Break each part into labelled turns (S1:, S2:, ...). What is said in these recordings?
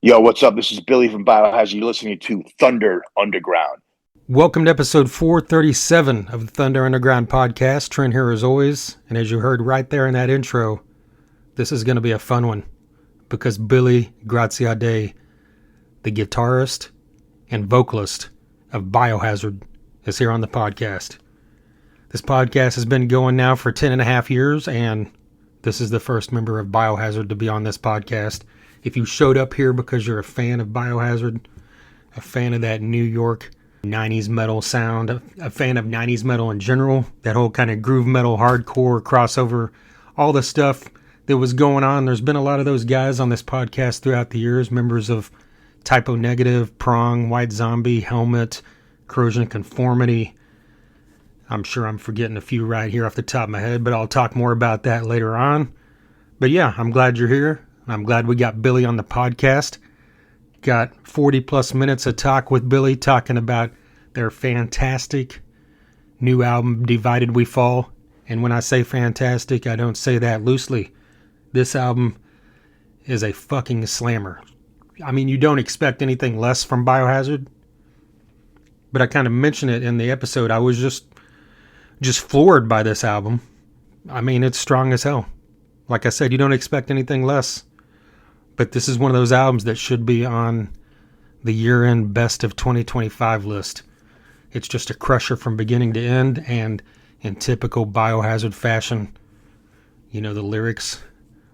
S1: Yo, what's up? This is Billy from Biohazard. You're listening to Thunder Underground.
S2: Welcome to episode 437 of the Thunder Underground podcast. Trent here as always. And as you heard right there in that intro, this is going to be a fun one because Billy Graziadei, the guitarist and vocalist of Biohazard, is here on the podcast. This podcast has been going now for 10 and a half years, and this is the first member of Biohazard to be on this podcast. If you showed up here because you're a fan of Biohazard, a fan of that New York 90s metal sound, a fan of 90s metal in general, that whole kind of groove metal, hardcore, crossover, all the stuff that was going on. There's been a lot of those guys on this podcast throughout the years, members of Typo Negative, Prong, White Zombie, Helmet, Corrosion of Conformity. I'm sure I'm forgetting a few right here off the top of my head, but I'll talk more about that later on. But yeah, I'm glad you're here. I'm glad we got Billy on the podcast. Got 40 plus minutes of talk with Billy talking about their fantastic new album, Divided We Fall. And when I say fantastic, I don't say that loosely. This album is a fucking slammer. I mean, you don't expect anything less from Biohazard, but I kind of mentioned it in the episode. I was just floored by this album. I mean, it's strong as hell. Like I said, you don't expect anything less. But this is one of those albums that should be on the year-end best of 2025 list. It's just a crusher from beginning to end, and in typical Biohazard fashion, you know, the lyrics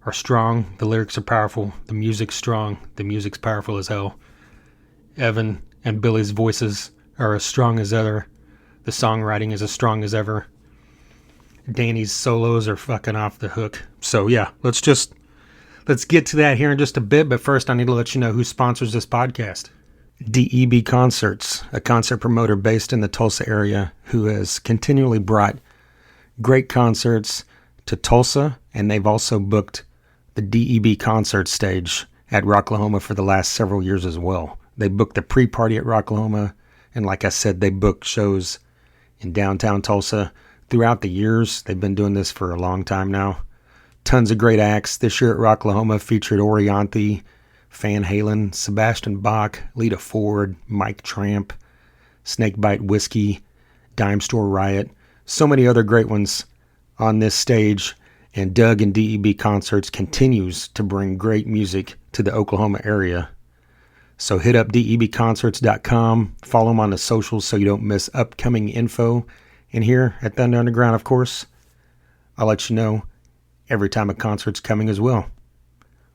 S2: are strong, the lyrics are powerful, the music's strong, the music's powerful as hell. Evan and Billy's voices are as strong as ever. The songwriting is as strong as ever. Danny's solos are fucking off the hook. So yeah, let's get to that here in just a bit, but first I need to let you know who sponsors this podcast. DEB Concerts, a concert promoter based in the Tulsa area who has continually brought great concerts to Tulsa, and they've also booked the DEB concert stage at Rocklahoma for the last several years as well. They booked the pre-party at Rocklahoma, and like I said, they booked shows in downtown Tulsa throughout the years. They've been doing this for a long time now. Tons of great acts. This year at Rocklahoma featured Orianthi, Van Halen, Sebastian Bach, Lita Ford, Mike Tramp, Snakebite Whiskey, Dime Store Riot. So many other great ones on this stage. And Doug and DEB Concerts continues to bring great music to the Oklahoma area. So hit up debconcerts.com. Follow them on the socials so you don't miss upcoming info. And here at Thunder Underground, of course, I'll let you know every time a concert's coming as well.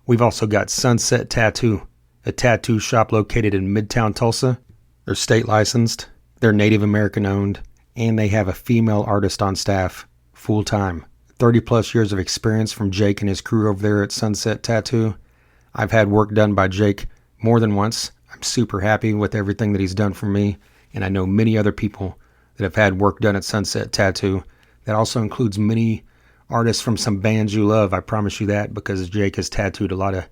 S2: We've also got Sunset Tattoo, a tattoo shop located in Midtown Tulsa. They're state licensed, they're Native American owned, and they have a female artist on staff full time. 30 plus years of experience from Jake and his crew over there at Sunset Tattoo. I've had work done by Jake more than once. I'm super happy with everything that he's done for me, and I know many other people that have had work done at Sunset Tattoo. That also includes many artists from some bands you love. I promise you that, because Jake has tattooed a lot of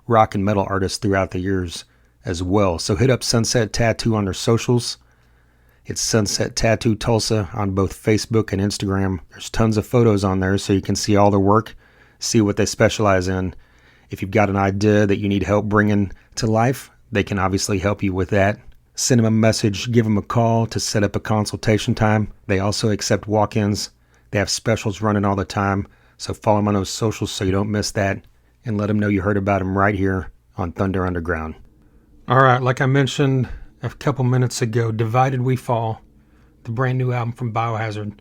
S2: rock and metal artists throughout the years as well. So hit up Sunset Tattoo on their socials. It's Sunset Tattoo Tulsa on both Facebook and Instagram. There's tons of photos on there so you can see all their work, see what they specialize in. If you've got an idea that you need help bringing to life, they can obviously help you with that. Send them a message, give them a call to set up a consultation time. They also accept walk-ins. They have specials running all the time, so follow them on those socials so you don't miss that, and let them know you heard about them right here on Thunder Underground. All right, like I mentioned a couple minutes ago, Divided We Fall, the brand new album from Biohazard,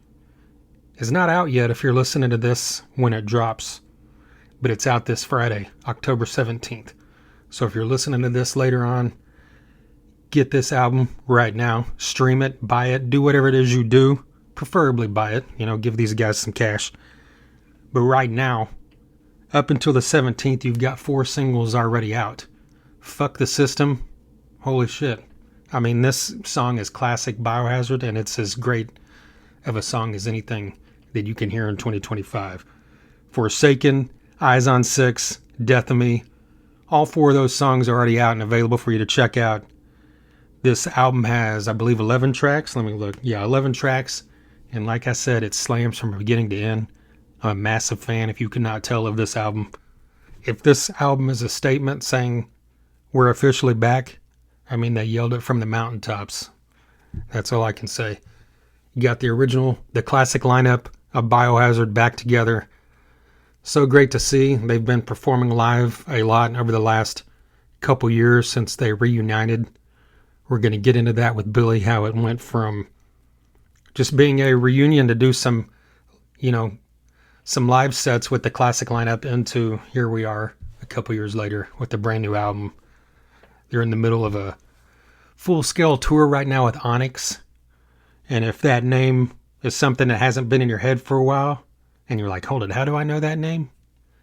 S2: is not out yet if you're listening to this when it drops, but it's out this Friday, October 17th. So if you're listening to this later on, get this album right now, stream it, buy it, do whatever it is you do. Preferably buy it, give these guys some cash. But right now, up until the 17th, you've got 4 singles already out. Fuck the System. Holy shit. I mean, this song is classic Biohazard, and it's as great of a song as anything that you can hear in 2025. Forsaken, Eyes on 6, Death of Me. All 4 of those songs are already out and available for you to check out. This album has, I believe, 11 tracks. Let me look. Yeah, 11 tracks. And like I said, it slams from beginning to end. I'm a massive fan, if you could not tell, of this album. If this album is a statement saying we're officially back. I mean, they yelled it from the mountaintops. That's all I can say. You got the classic lineup of Biohazard back together. So great to see. They've been performing live a lot over the last couple years since they reunited. We're going to get into that with Billy, how it went from just being a reunion to do some live sets with the classic lineup into here we are a couple years later with a brand new album. They're in the middle of a full-scale tour right now with Onyx. And if that name is something that hasn't been in your head for a while, and you're like, hold it, how do I know that name?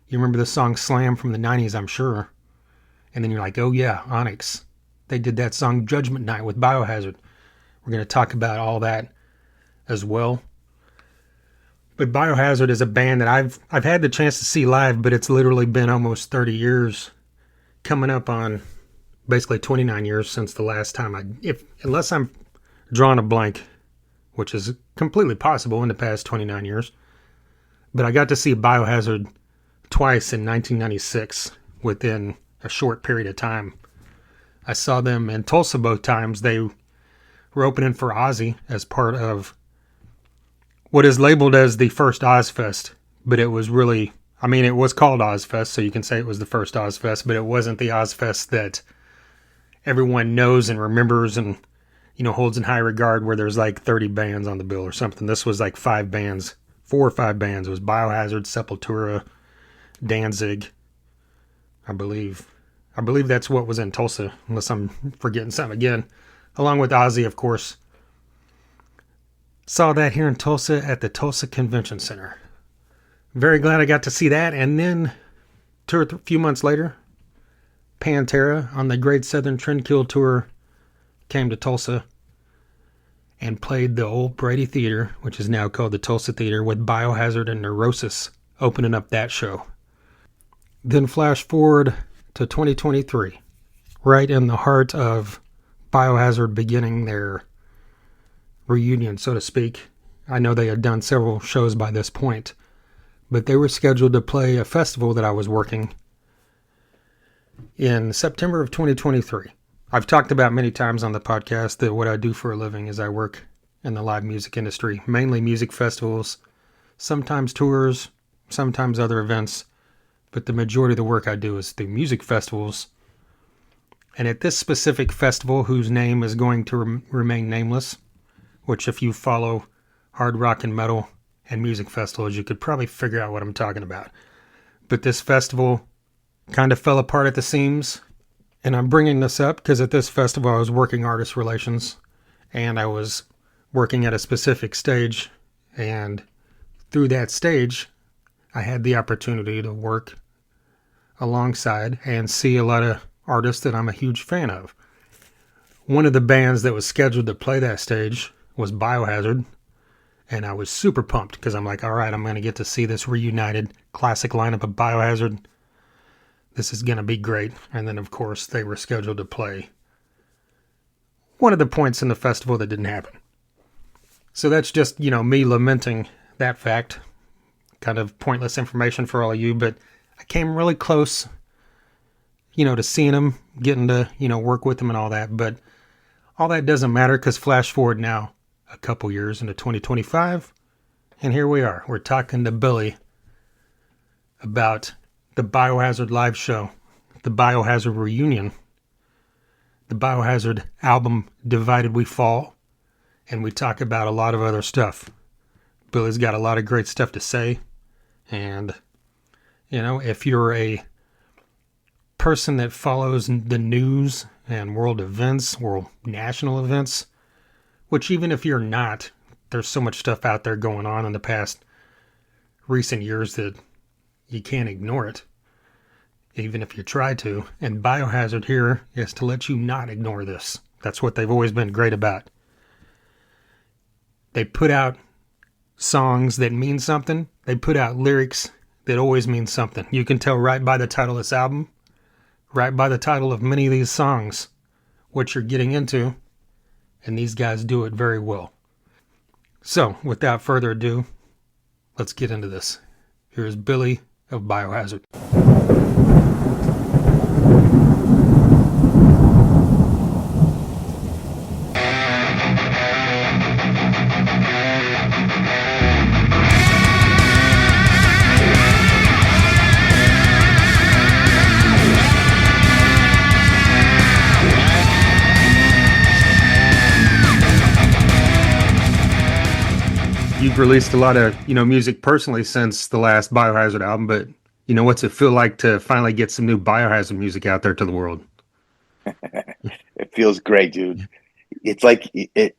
S2: You remember the song Slam from the 90s, I'm sure. And then you're like, oh yeah, Onyx. They did that song Judgment Night with Biohazard. We're going to talk about all that as well. But Biohazard is a band that I've had the chance to see live, but it's literally been almost 30 years, coming up on basically 29 years since the last time unless I'm drawing a blank, which is completely possible in the past 29 years. But I got to see Biohazard twice in 1996 within a short period of time. I saw them in Tulsa both times. They were opening for Ozzy as part of what is labeled as the first Ozfest, but it was really, it was called Ozfest, so you can say it was the first Ozfest, but it wasn't the Ozfest that everyone knows and remembers and, holds in high regard, where there's like 30 bands on the bill or something. This was like 4 or 5 bands. It was Biohazard, Sepultura, Danzig, I believe that's what was in Tulsa, unless I'm forgetting something again, along with Ozzy, of course. Saw that here in Tulsa at the Tulsa Convention Center. Very glad I got to see that. And then, a few months later, Pantera on the Great Southern Trendkill Tour came to Tulsa and played the old Brady Theater, which is now called the Tulsa Theater, with Biohazard and Neurosis opening up that show. Then flash forward to 2023, right in the heart of Biohazard beginning their reunion, so to speak. I know they had done several shows by this point, but they were scheduled to play a festival that I was working in September of 2023. I've talked about many times on the podcast that what I do for a living is I work in the live music industry, mainly music festivals, sometimes tours, sometimes other events, but the majority of the work I do is through music festivals. And at this specific festival, whose name is going to remain nameless, which if you follow hard rock and metal and music festivals, you could probably figure out what I'm talking about. But this festival kind of fell apart at the seams. And I'm bringing this up because at this festival I was working artist relations, and I was working at a specific stage. And through that stage, I had the opportunity to work alongside and see a lot of artists that I'm a huge fan of. One of the bands that was scheduled to play that stage was Biohazard, and I was super pumped because I'm like, all right, I'm going to get to see this reunited classic lineup of Biohazard. This is going to be great. And then, of course, they were scheduled to play one of the points in the festival that didn't happen. So that's just, me lamenting that fact. Kind of pointless information for all of you, but I came really close, to seeing them, getting to, work with them and all that. But all that doesn't matter because flash forward now a couple years into 2025, and here we are. We're talking to Billy about the Biohazard live show, the Biohazard reunion, the Biohazard album Divided We Fall, and we talk about a lot of other stuff. Billy's got a lot of great stuff to say, and, if you're a person that follows the news and world events, world national events, which even if you're not, there's so much stuff out there going on in the past recent years that you can't ignore it, even if you try to. And Biohazard here is to let you not ignore this. That's what they've always been great about. They put out songs that mean something. They put out lyrics that always mean something. You can tell right by the title of this album, right by the title of many of these songs, what you're getting into. And these guys do it very well. So, without further ado, let's get into this. Here's Billy of Biohazard. released a lot of, music personally since the last Biohazard album, but what's it feel like to finally get some new Biohazard music out there to the world?
S1: It feels great, dude. It's like it.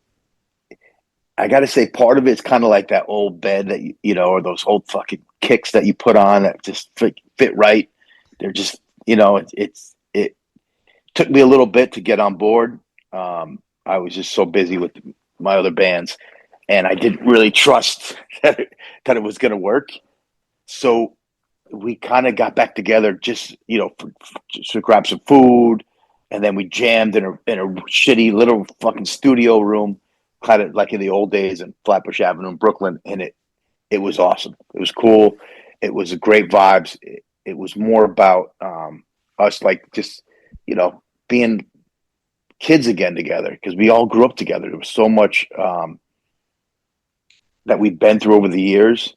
S1: I got to say, part of it's kind of like that old bed that or those old fucking kicks that you put on that just fit right. They're just, it took me a little bit to get on board. I was just so busy with my other bands, and I didn't really trust that it was going to work. So we kind of got back together just, just to grab some food, and then we jammed in a shitty little fucking studio room, kind of like in the old days in Flatbush Avenue in Brooklyn, and it was awesome. It was cool. It was a great vibes. It was more about us, like, just being kids again together, because we all grew up together. There was so much that we've been through over the years.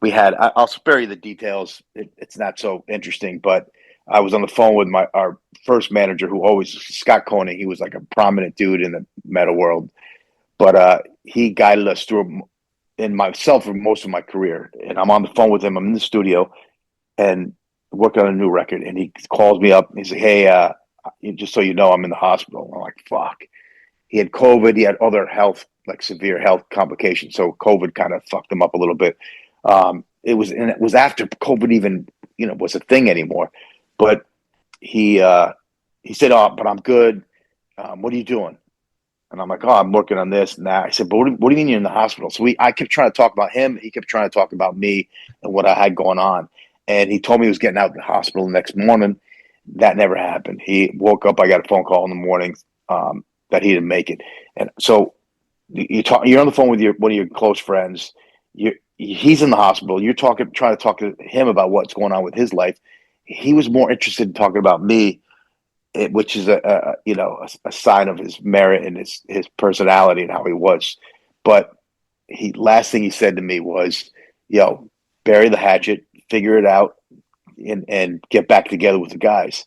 S1: I'll spare you the details. It's not so interesting, but I was on the phone with our first manager, who always, Scott Koenig. He was like a prominent dude in the metal world, but he guided us through, and myself, for most of my career. And I'm on the phone with him. I'm in the studio and working on a new record, and he calls me up and he's like, "Hey, just so you know, I'm in the hospital." I'm like, "Fuck." He had COVID. He had other health, like severe health complications. So COVID kind of fucked him up a little bit. It was after COVID even, was a thing anymore. But he said, "Oh, but I'm good. What are you doing?" And I'm like, "Oh, I'm working on this and that." I said, "But what do you mean you're in the hospital?" So I kept trying to talk about him. He kept trying to talk about me and what I had going on. And he told me he was getting out of the hospital the next morning. That never happened. He woke up. I got a phone call in the morning that he didn't make it. And so you're on the phone with one of your close friends. He's in the hospital. You're trying to talk to him about what's going on with his life. He was more interested in talking about me, which is a sign of his merit and his personality and how he was. But last thing he said to me was, "Yo, bury the hatchet, figure it out, and get back together with the guys."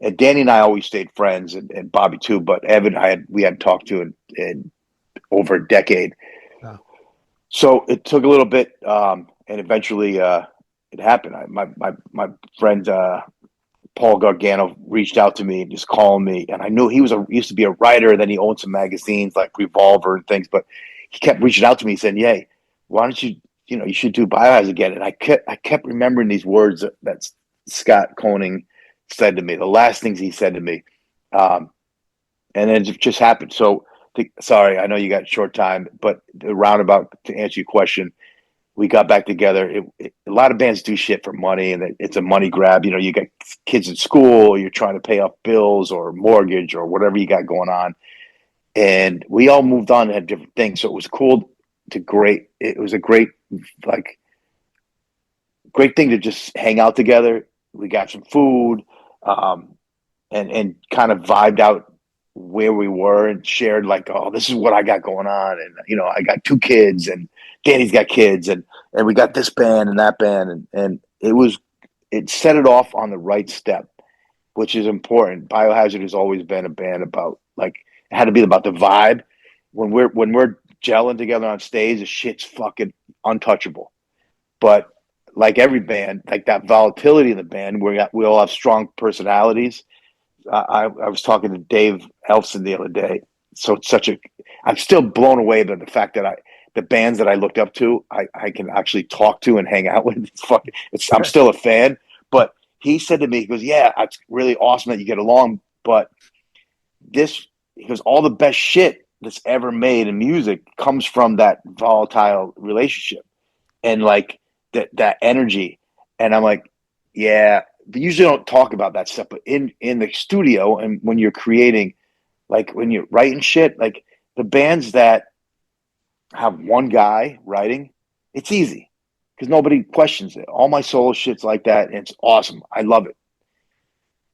S1: And Danny and I always stayed friends, and Bobby too. But Evan, we hadn't talked to in over a decade.
S2: Oh.
S1: So it took a little bit, and eventually it happened. My friend Paul Gargano reached out to me and just called me, and I knew he used to be a writer, and then he owned some magazines like Revolver and things. But he kept reaching out to me, saying, "Yay, why don't you you should do Biohazard again?" And I kept remembering these words that Scott Koenig said to me. The last things he said to me, and then it just happened. So sorry, I know you got short time, but the roundabout, to answer your question, we got back together. A lot of bands do shit for money, and it's a money grab. You got kids in school, you're trying to pay off bills or mortgage or whatever you got going on. And we all moved on and had different things. So it was cool it was a great thing to just hang out together. We got some food, and kind of vibed out where we were and shared, like, "Oh, this is what I got going on. And, I got 2 kids, and Danny's got kids, and we got this band and that band." And it set it off on the right step, which is important. Biohazard has always been a band about, like, it had to be about the vibe. When we're gelling together on stage, the shit's fucking untouchable. But like every band, like that volatility in the band, we all have strong personalities. I was talking to Dave Elfson the other day. So I'm still blown away by the fact that the bands that I looked up to, I can actually talk to and hang out with. I'm still a fan. But he said to me, he goes, "Yeah, it's really awesome that you get along, but he goes, all the best shit that's ever made in music comes from that volatile relationship and like that energy." And I'm like, "Yeah, we usually don't talk about that stuff, but in the studio and when you're creating, like when you're writing shit, like the bands that have one guy writing, it's easy because nobody questions it. All my solo shit's like that, and it's awesome. I love it.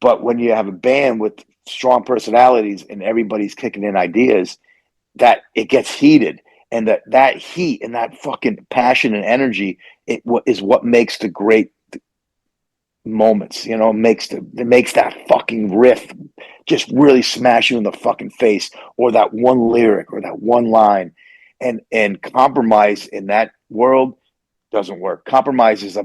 S1: But when you have a band with strong personalities and everybody's kicking in ideas, that it gets heated, and that heat and that fucking passion and energy is what makes the great moments. It makes that fucking riff just really smash you in the fucking face, or that one lyric or that one line. And compromise in that world doesn't work. Compromise is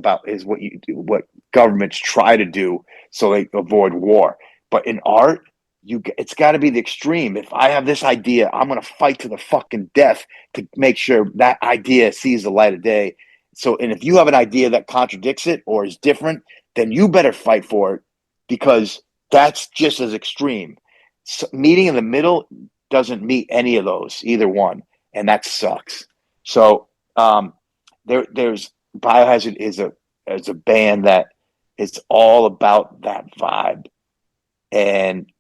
S1: what you do, what governments try to do so they avoid war. But in art, it's got to be the extreme. If I have this idea, I'm going to fight to the fucking death to make sure that idea sees the light of day. So, and if you have an idea that contradicts it or is different, then you better fight for it because that's just as extreme. So meeting in the middle doesn't meet any of those, either one, and that sucks. So, there's Biohazard is a band that is all about that vibe, and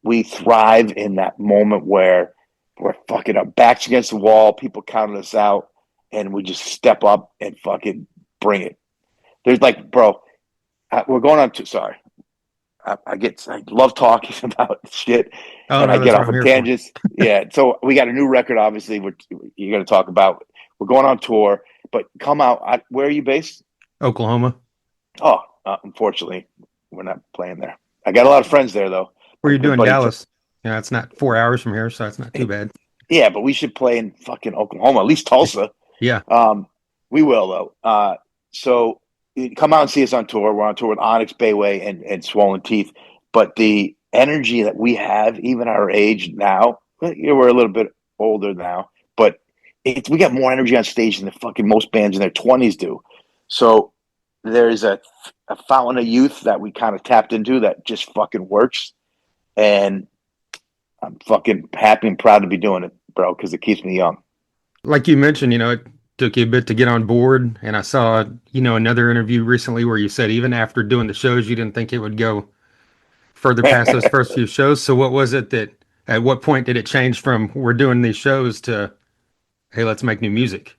S1: we thrive in that moment where we're fucking our backs against the wall, people counting us out, and we just step up and fucking bring it. There's like, bro, we're going on to sorry. I love talking about shit,
S2: Oh
S1: and I
S2: no,
S1: get
S2: that's what
S1: off
S2: I'm
S1: on
S2: here for.
S1: tangents. Yeah, so we got a new record. Obviously, you're going to talk about. We're going on tour, but come out. Where are you based?
S2: Oklahoma.
S1: Oh, unfortunately, we're not playing there. I got a lot of friends there, though.
S2: Where
S1: My
S2: you
S1: good
S2: doing,
S1: buddy.
S2: Dallas? Yeah, it's not 4 hours from here, so it's not too bad.
S1: Yeah, but we should play in fucking Oklahoma, at least Tulsa.
S2: Yeah.
S1: Um, we will though. So come out and see us on tour. We're on tour with Onyx, Bayway, and Swollen Teeth. But the energy that we have, even our age now, we're a little bit older now, but we got more energy on stage than the fucking most bands in their 20s do. So there's a fountain of youth that we kind of tapped into that just fucking works. And I'm fucking happy and proud to be doing it, bro, because it keeps me young.
S2: Like you mentioned, it took you a bit to get on board, and I saw, another interview recently where you said even after doing the shows, you didn't think it would go further past those first few shows. So what was it that, at what point did it change from we're doing these shows to, hey, let's make new music?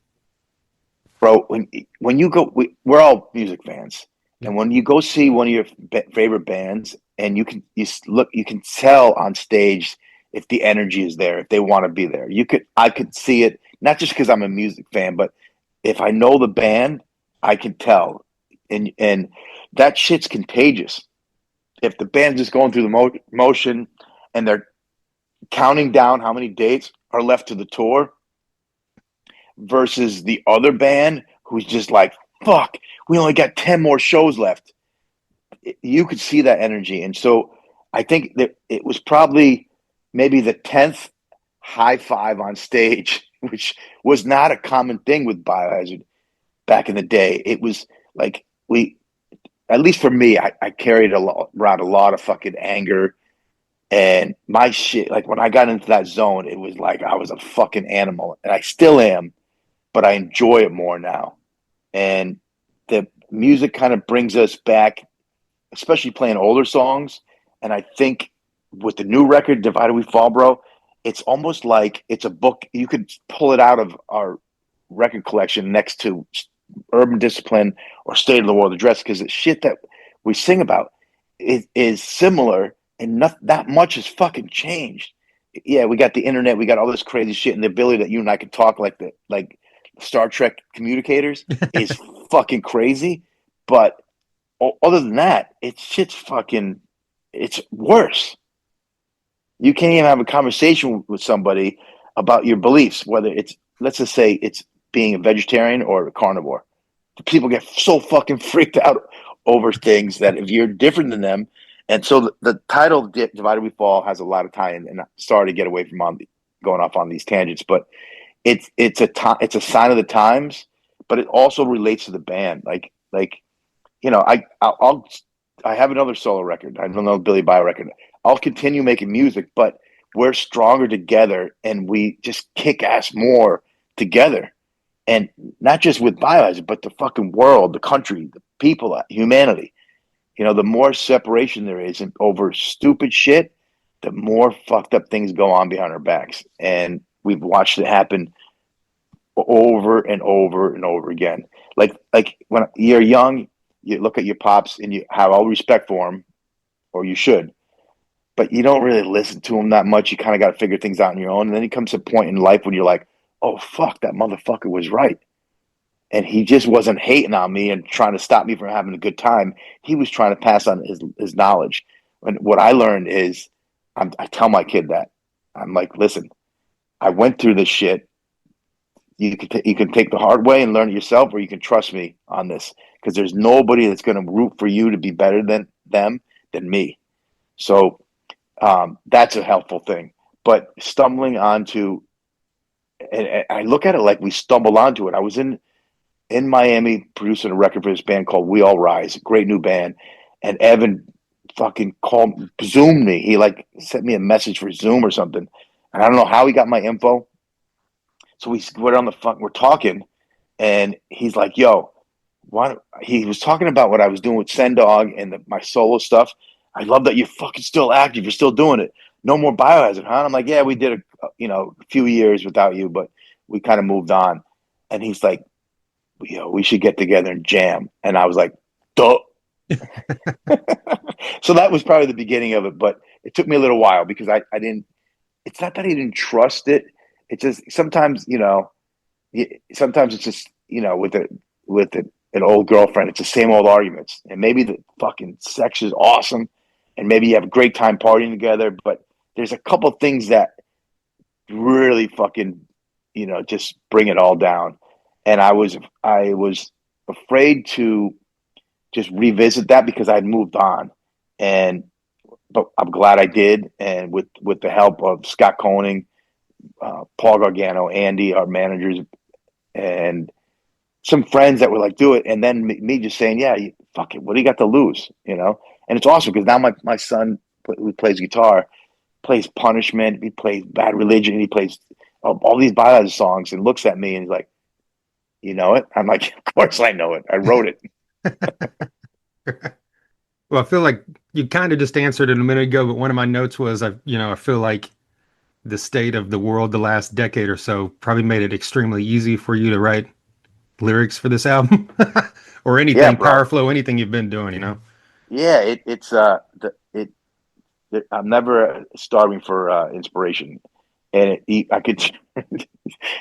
S1: Bro, when you go, we're all music fans,
S2: Yeah.
S1: and when you go see one of your favorite bands, and you can tell on stage if the energy is there, if they want to be there. I could see it not just because I'm a music fan, but if I know the band, I can tell, and that shit's contagious. If the band's just going through the motion, and they're counting down how many dates are left to the tour versus the other band who's just like, fuck, we only got 10 more shows left. You could see that energy. And so I think that it was probably maybe the 10th high five on stage, which was not a common thing with Biohazard back in the day. It was like at least for me, I carried around a lot of fucking anger and my shit. Like when I got into that zone, it was like I was a fucking animal, and I still am, but I enjoy it more now. And the music kind of brings us back, especially playing older songs. And I think with the new record, Divided We Fall, bro, it's almost like it's a book. You could pull it out of our record collection next to Urban Discipline or State of the World Address because the shit that we sing about is similar and not that much has fucking changed. Yeah, we got the internet, we got all this crazy shit, and the ability that you and I could talk like Star Trek communicators is fucking crazy. But other than that, it's worse. You can't even have a conversation with somebody about your beliefs, whether it's, let's just say it's being a vegetarian or a carnivore. People get so fucking freaked out over things that if you're different than them. And so the title Divided We Fall has a lot of tie in, and sorry to get away from going off on these tangents, but it's a sign of the times, but it also relates to the band. I have another solo record. I don't know Billy Bio record. I'll continue making music, but we're stronger together, and we just kick ass more together. And not just with Biohazard, but the fucking world, the country, the people, humanity. The more separation there is over stupid shit, the more fucked up things go on behind our backs. And we've watched it happen over and over and over again. Like when you're young, you look at your pops and you have all respect for them, or you should, but you don't really listen to them that much. You kind of got to figure things out on your own. And then it comes to a point in life when you're like, oh, fuck, that motherfucker was right. And he just wasn't hating on me and trying to stop me from having a good time. He was trying to pass on his knowledge. And what I learned is I tell my kid that. I'm like, listen, I went through this shit. you can take the hard way and learn it yourself, or you can trust me on this because there's nobody that's going to root for you to be better than them than me. So that's a helpful thing. But stumbling onto, and I look at it like we stumbled onto it. I was in Miami producing a record for this band called We All Rise, great new band, and Evan fucking Zoomed me. He like sent me a message for Zoom or something, and I don't know how he got my info. So we're on the phone, we're talking, and he's like, "Yo, he was talking about what I was doing with Sendog and my solo stuff. I love that you're fucking still active. You're still doing it. No more Biohazard, huh?" And I'm like, "Yeah, we did a few years without you, but we kind of moved on." And he's like, we should get together and jam." And I was like, "Duh." So that was probably the beginning of it, but it took me a little while because I didn't. It's not that I didn't trust it. It's just sometimes sometimes it's just an old girlfriend. It's the same old arguments, and maybe the fucking sex is awesome, and maybe you have a great time partying together. But there's a couple things that really fucking just bring it all down. And I was afraid to just revisit that because I'd moved on, and but I'm glad I did. And with the help of Scott Koenig, Paul Gargano, Andy, our managers, and some friends that were like, "Do it," and then me just saying, "Yeah, fuck it. What do you got to lose?" And it's awesome because now my son who plays guitar plays Punishment, he plays Bad Religion, he plays all these Biohazard songs, and looks at me and he's like, "You know it?" I'm like, "Of course I know it. I wrote it."
S2: Well, I feel like you kind of just answered it a minute ago, but one of my notes was I feel like the state of the world the last decade or so probably made it extremely easy for you to write lyrics for this album or
S1: Yeah,
S2: anything, power
S1: bro.
S2: flow, anything you've been doing.
S1: Yeah, it's I'm never starving for inspiration, and I could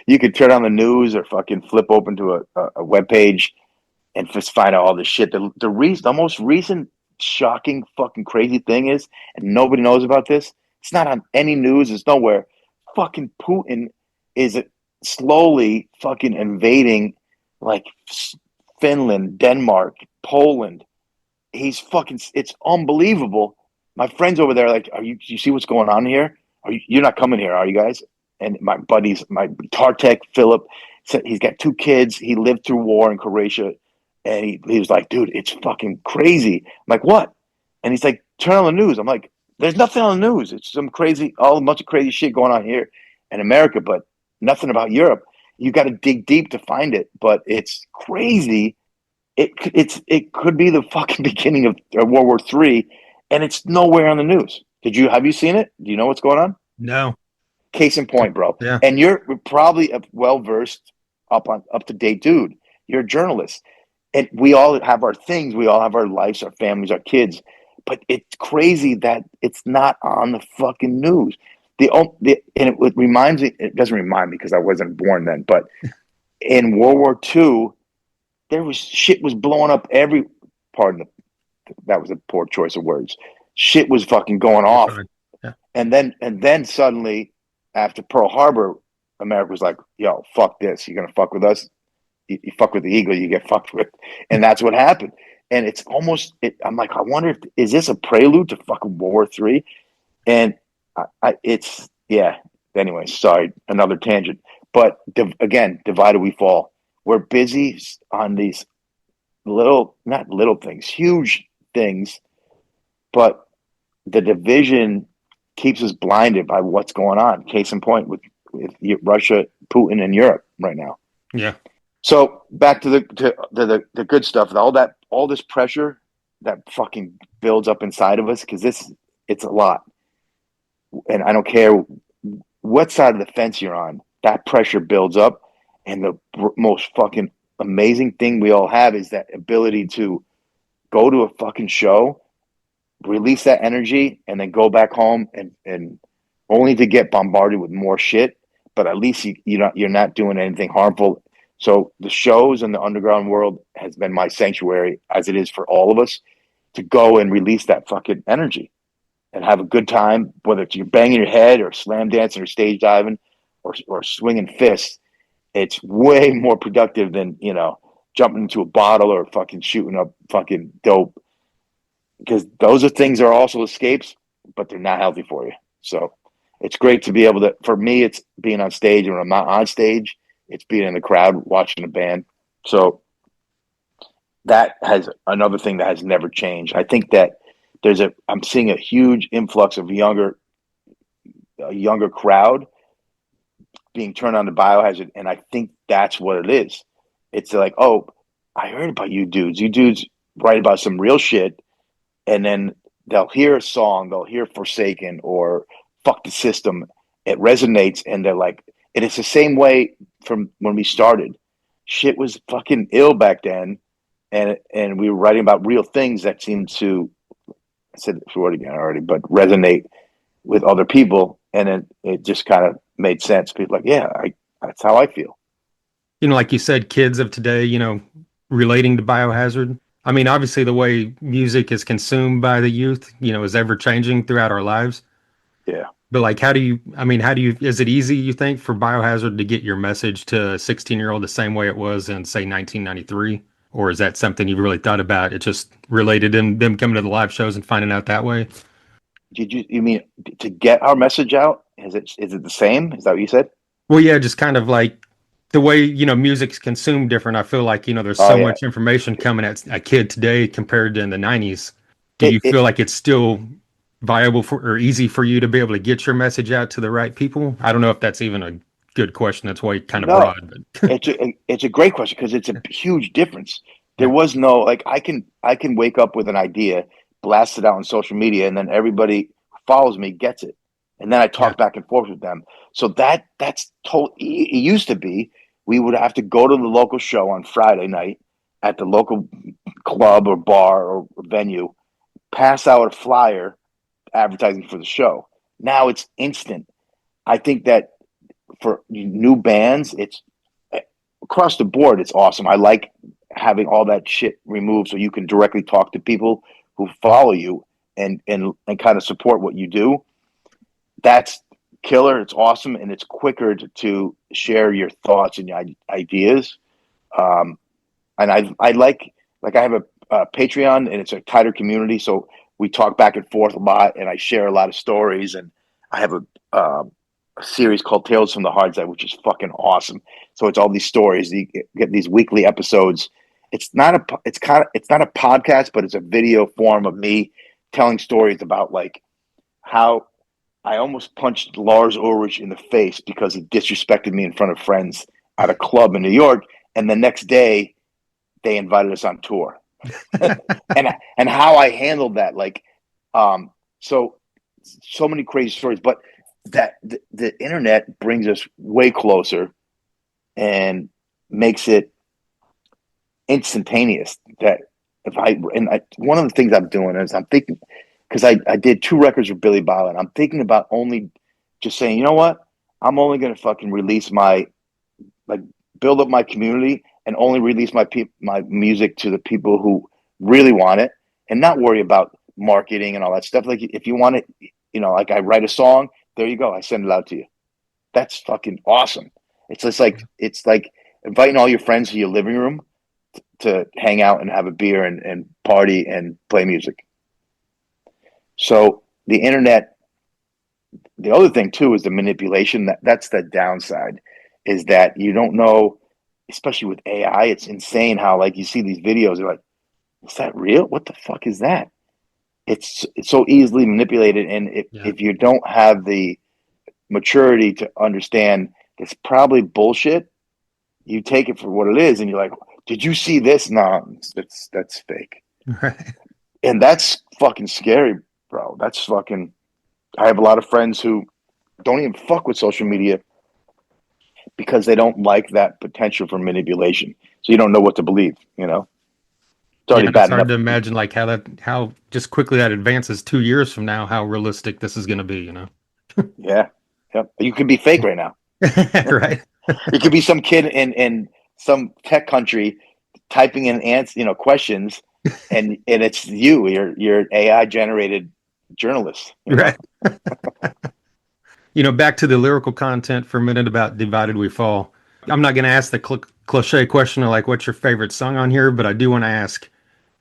S1: you could turn on the news or fucking flip open to a web page and just find out all this shit. The most recent shocking fucking crazy thing is, and nobody knows about this. It's not on any news. It's nowhere. Fucking Putin is slowly fucking invading like Finland, Denmark, Poland. He's fucking. It's unbelievable. My friends over there are like, do you see what's going on here? You're not coming here, are you guys? And my guitar tech Philip said he's got 2 kids. He lived through war in Croatia, and he was like, "Dude, it's fucking crazy." I'm like, "What?" And he's like, "Turn on the news." I'm like, "There's nothing on the news. It's some crazy, all a bunch of crazy shit going on here in America, but nothing about Europe. You got to dig deep to find it, but it's crazy. It could be the fucking beginning of World War III, and it's nowhere on the news. Have you seen it? Do you know what's going on?
S2: No.
S1: Case in point, bro.
S2: Yeah.
S1: And you're probably a well versed, up to date dude. You're a journalist, and we all have our things. We all have our lives, our families, our kids. But it's crazy that it's not on the fucking news. And it reminds me. It doesn't remind me because I wasn't born then. But in World War II, there was shit was blowing up every. Pardon that was a poor choice of words. Shit was fucking going
S2: You're
S1: off,
S2: fine. Yeah.
S1: and then suddenly after Pearl Harbor, America was like, "Yo, fuck this. You're gonna fuck with us. You fuck with the eagle, you get fucked with," and that's what happened. And it's almost. I'm like, I wonder if is this a prelude to fucking World War III? And it's yeah. Anyway, sorry, another tangent. But again, divided we fall. We're busy on these not little things, huge things, but the division keeps us blinded by what's going on. Case in point with Russia, Putin, and Europe right now.
S2: Yeah.
S1: So back to the good stuff. All this pressure that fucking builds up inside of us because it's a lot, and I don't care what side of the fence you're on. That pressure builds up, and the most fucking amazing thing we all have is that ability to go to a fucking show, release that energy, and then go back home and only to get bombarded with more shit. But at least you're not doing anything harmful. So the shows and the underground world has been my sanctuary, as it is for all of us, to go and release that fucking energy and have a good time, whether it's you're banging your head or slam dancing or stage diving or swinging fists. it's way more productive than, jumping into a bottle or fucking shooting up fucking dope, because those are things that are also escapes, but they're not healthy for you. So it's great to be able to, for me, it's being on stage, and when I'm not on stage, it's being in the crowd watching a band. So that has another thing that has never changed. I think that I'm seeing a huge influx of a younger crowd being turned on to Biohazard, and I think that's what it is. It's like, oh, I heard about you dudes. You dudes write about some real shit, and then they'll hear a song, they'll hear Forsaken or Fuck the System. It resonates, and they're like, and it's the same way from when we started. Shit was fucking ill back then, and we were writing about real things that seemed to, I said the word again already, but resonate with other people, and it just kind of made sense. People like, yeah, that's how I feel.
S2: Like you said, kids of today, relating to Biohazard. I mean, obviously, the way music is consumed by the youth, is ever changing throughout our lives.
S1: Yeah.
S2: But like, is it easy, you think, for Biohazard to get your message to a 16-year-old the same way it was in, say, 1993? Or is that something you've really thought about? It just related in them coming to the live shows and finding out that way?
S1: You mean to get our message out? Is it the same? Is that what you said?
S2: Well, yeah, just kind of like the way, music's consumed different. I feel like, there's
S1: Oh
S2: so
S1: yeah.
S2: much information coming at a kid today compared to in the 90s. Do
S1: It,
S2: you
S1: it
S2: feel like it's still viable or easy for you to be able to get your message out to the right people? I don't know if that's even a good question. That's way kind of
S1: no,
S2: broad, but
S1: it's a great question, because it's a huge difference. There
S2: yeah,
S1: was no, like, I can wake up with an idea, blast it out on social media, and then everybody who follows me gets it, and then I
S2: yeah,
S1: talk back and forth with them. So that's total. It used to be we would have to go to the local show on Friday night at the local club or bar or venue, pass out a flyer advertising for the show. Now it's instant. I think that for new bands, it's across the board. It's awesome. I like having all that shit removed so you can directly talk to people who follow you and kind of support what you do. That's killer. It's awesome, and it's quicker to share your thoughts and your ideas. Um, and I like I have a Patreon, and it's a tighter community, so we talk back and forth a lot, and I share a lot of stories. And I have a series called Tales from the Hard Side, which is fucking awesome. So it's all these stories. You get these weekly episodes. It's not a podcast, but it's a video form of me telling stories about, like, how I almost punched Lars Ulrich in the face because he disrespected me in front of friends at a club in New York, and the next day they invited us on tour, and how I handled that. Like, um, so so many crazy stories, but that the internet brings us way closer and makes it instantaneous. That if one of the things I'm doing is I'm thinking, because I did 2 records with Billy Bob, and I'm thinking about only just saying, you know what, I'm only going to fucking release like build up my community and only release my music to the people who really want it, and not worry about marketing and all that stuff. Like, if you want it, like, I write a song, there you go, I send it out to you. That's fucking awesome. It's like inviting all your friends to your living room to hang out and have a beer and party and play music. So the internet, the other thing too is the manipulation. That's the downside, is that you don't know, especially with AI. It's insane how, like, you see these videos, you're like, is that real? What the fuck is that? It's so easily manipulated, and
S2: yeah.
S1: if you don't have the maturity to understand it's probably bullshit, you take it for what it is, and you're like, did you see this? No, that's fake.
S2: Right.
S1: And that's fucking scary, bro. That's fucking, I have a lot of friends who don't even fuck with social media because they don't like that potential for manipulation. So you don't know what to believe, It's
S2: Yeah,
S1: already
S2: it's
S1: bad
S2: hard
S1: enough.
S2: to imagine like how just quickly that advances 2 years from now, how realistic this is going to be.
S1: Yeah. Yep. You could be fake right now.
S2: Right.
S1: You could be some kid in some tech country typing in questions, and it's you're an AI generated journalist.
S2: Right. Back to the lyrical content for a minute about Divided We Fall. I'm not going to ask the cliche question of like, what's your favorite song on here? But I do want to ask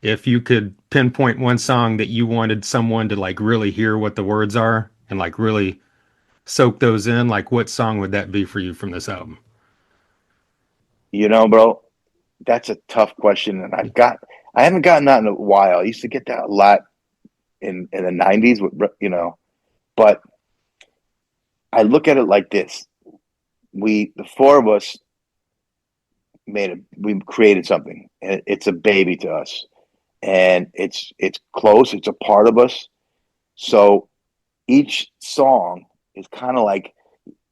S2: if you could pinpoint one song that you wanted someone to like really hear what the words are and like really soak those in, like what song would that be for you from this album?
S1: Bro, that's a tough question, and I haven't gotten that in a while. I used to get that a lot in the '90s, but I look at it like this: the four of us we created something, and it's a baby to us, and it's close. It's a part of us. So each song is kind of like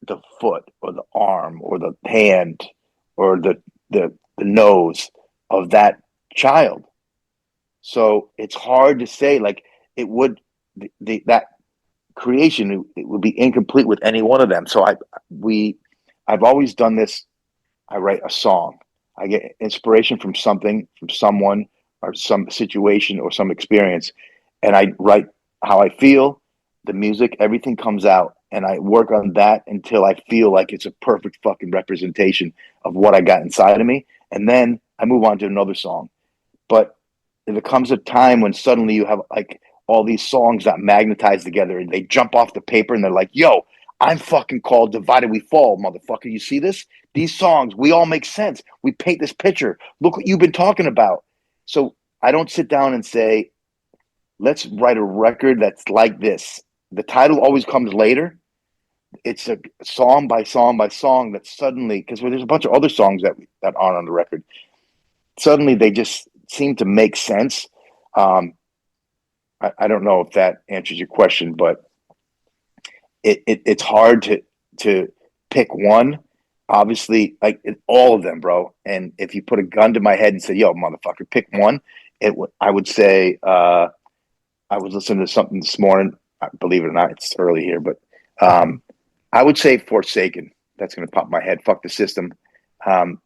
S1: the foot or the arm or the hand or the nose of that child. So it's hard to say like it would that creation it would be incomplete with any one of them. So I've always done this. I write a song. I get inspiration from something, from someone, or some situation or some experience, and I write how I feel, the music, everything comes out, and I work on that until I feel like it's a perfect fucking representation of what I got inside of me, and then I move on to another song. But there comes a time when suddenly you have like all these songs that magnetize together and they jump off the paper and they're like, yo, I'm fucking called Divided We Fall, motherfucker. You see this? These songs, we all make sense. We paint this picture. Look what you've been talking about. So I don't sit down and say, let's write a record that's like this. The title always comes later. It's a song by song by song that suddenly, because there's a bunch of other songs that aren't on the record, suddenly they just seem to make sense. I don't know if that answers your question, but it's hard to pick one. Obviously, like all of them, bro. And if you put a gun to my head and say, "Yo, motherfucker, pick one," I would say I was listening to something this morning. Believe it or not, it's early here, but I would say "Forsaken." That's going to pop in my head. Fuck the system. Um,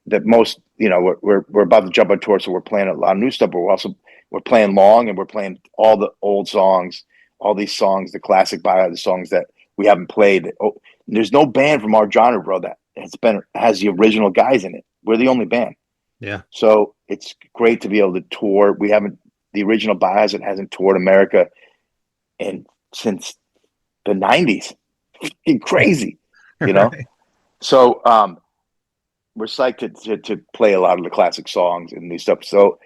S1: that most, we're about to jump on tour, so we're playing a lot of new stuff, but we're playing long and we're playing all the old songs, all these songs, the classic the songs that we haven't played. Oh, there's no band from our genre, bro, that has the original guys in it. We're the only band.
S2: Yeah.
S1: So it's great to be able to tour. The original Biohazard hasn't toured America since the '90s. Crazy,
S2: All
S1: you know.
S2: right.
S1: So we're psyched to play a lot of the classic songs and new stuff. So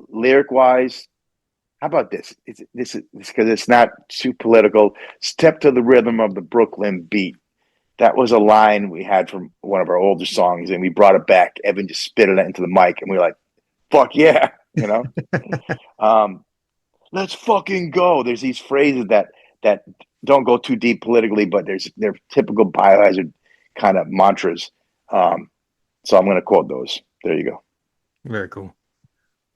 S1: lyric wise, how about this? This is because it's not too political. Step to the rhythm of the Brooklyn beat. That was a line we had from one of our older songs, and we brought it back. Evan just spitted it into the mic, and we were like, "Fuck yeah!" You know. Let's fucking go. There's these phrases that don't go too deep politically, but they're typical Biohazard kind of mantras. So I'm going to quote those. There you go.
S2: Very cool.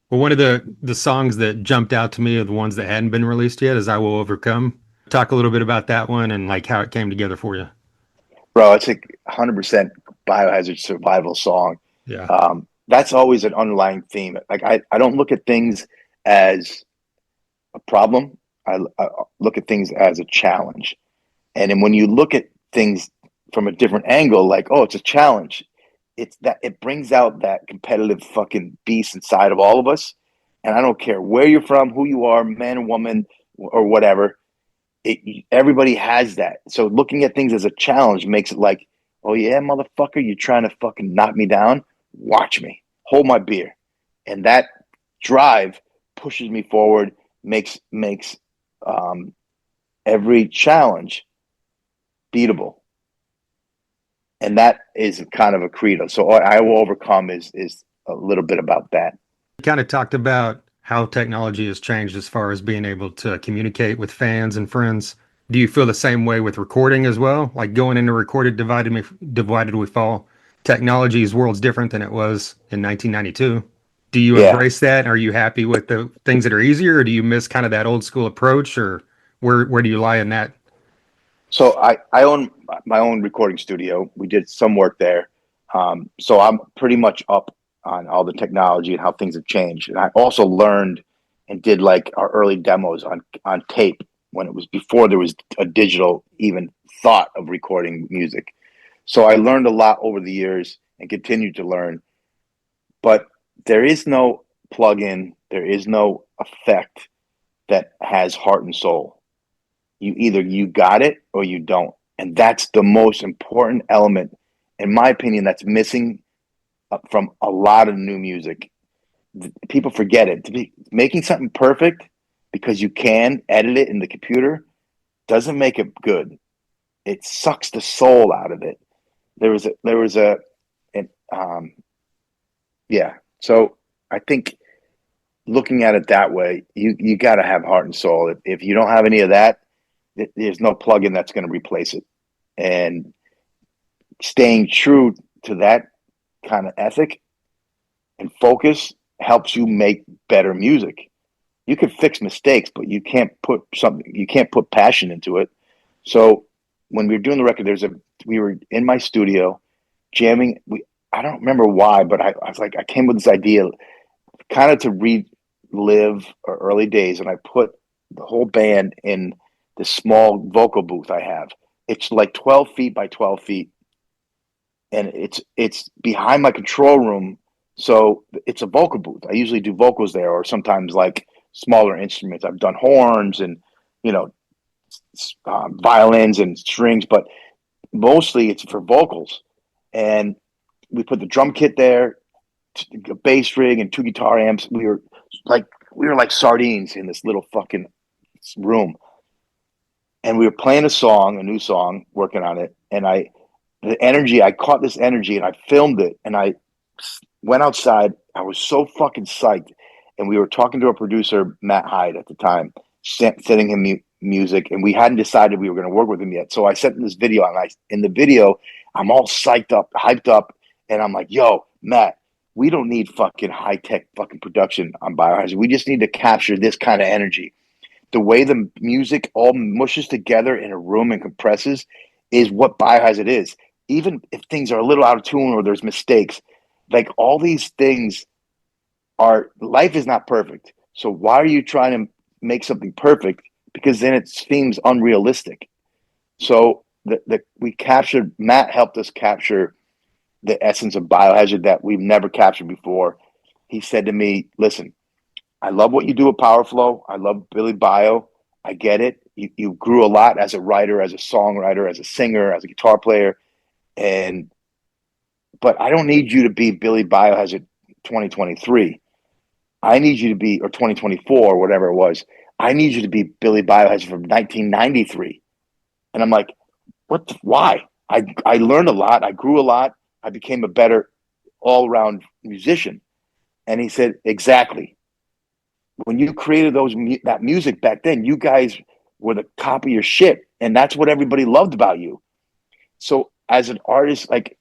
S2: Well, one of the songs that jumped out to me are the ones that hadn't been released yet is "I Will Overcome." Talk a little bit about that one and like how it came together for you.
S1: Bro, it's a 100% Biohazard survival song.
S2: Yeah.
S1: That's always an underlying theme. Like I don't look at things as a problem. I look at things as a challenge. And then when you look at things from a different angle, like, oh, it's a challenge. It's that it brings out that competitive fucking beast inside of all of us. And I don't care where you're from, who you are, man, woman, or whatever. Everybody has that. So looking at things as a challenge makes it like, oh yeah, motherfucker, you're trying to fucking knock me down. Watch me, hold my beer, and that drive pushes me forward. Makes um, every challenge beatable, and that is kind of a credo. So I will overcome is a little bit about that.
S2: You kind of talked about how technology has changed as far as being able to communicate with fans and friends. Do you feel the same way with recording as well? Like going into recorded Divided We Fall, technology is worlds different than it was in 1992. Do you
S1: Yeah.
S2: embrace that? Are you happy with the things that are easier, or do you miss kind of that old school approach, or where do you lie in that?
S1: So I own my own recording studio. We did some work there. So I'm pretty much up on all the technology and how things have changed. And I also learned and did like our early demos on tape when it was before there was a digital even thought of recording music. So I learned a lot over the years and continue to learn. But there is no plug-in, there is no effect that has heart and soul. You got it or you don't. And that's the most important element, in my opinion, that's missing from a lot of new music. People forget it. Making something perfect because you can edit it in the computer doesn't make it good. It sucks the soul out of it. There was a an, yeah. So I think looking at it that way, you got to have heart and soul. If you don't have any of that, there's no plugin that's going to replace it. And staying true to that kind of ethic and focus helps you make better music. You can fix mistakes, but you can't put passion into it. So when we were doing the record, we were in my studio jamming. I don't remember why, but I was like, I came with this idea kind of to relive our early days, and I put the whole band in this small vocal booth I have. It's like 12 feet by 12 feet, and it's behind my control room. So it's a vocal booth. I usually do vocals there, or sometimes like smaller instruments. I've done horns and you know violins and strings, but mostly it's for vocals. And we put the drum kit there, a bass rig, and two guitar amps. We were like sardines in this little fucking room, and we were playing a new song, working on it. And I caught this energy, and I filmed it, and I went outside. I was so fucking psyched, and we were talking to our producer Matt Hyde at the time, sending him music, and we hadn't decided we were going to work with him yet. So I sent him this video, and in the video, I'm all psyched up, hyped up, and I'm like, "Yo, Matt, we don't need fucking high tech fucking production on Biohazard. We just need to capture this kind of energy. The way the music all mushes together in a room and compresses is what Biohazard is. Even if things are a little out of tune or there's mistakes, like all these things life is not perfect. So why are you trying to make something perfect? Because then it seems unrealistic. So Matt helped us capture the essence of Biohazard that we've never captured before. He said to me, listen, I love what you do with Power Flow. I love Billy Bio. I get it. You grew a lot as a writer, as a songwriter, as a singer, as a guitar player. But I don't need you to be Billy Biohazard 2023. I need you to be, or 2024, whatever it was. I need you to be Billy Biohazard from 1993. And I'm like, why? I learned a lot. I grew a lot. I became a better all-around musician. And he said, exactly. When you created that music back then, you guys were the top of your shit. And that's what everybody loved about you. So as an artist, like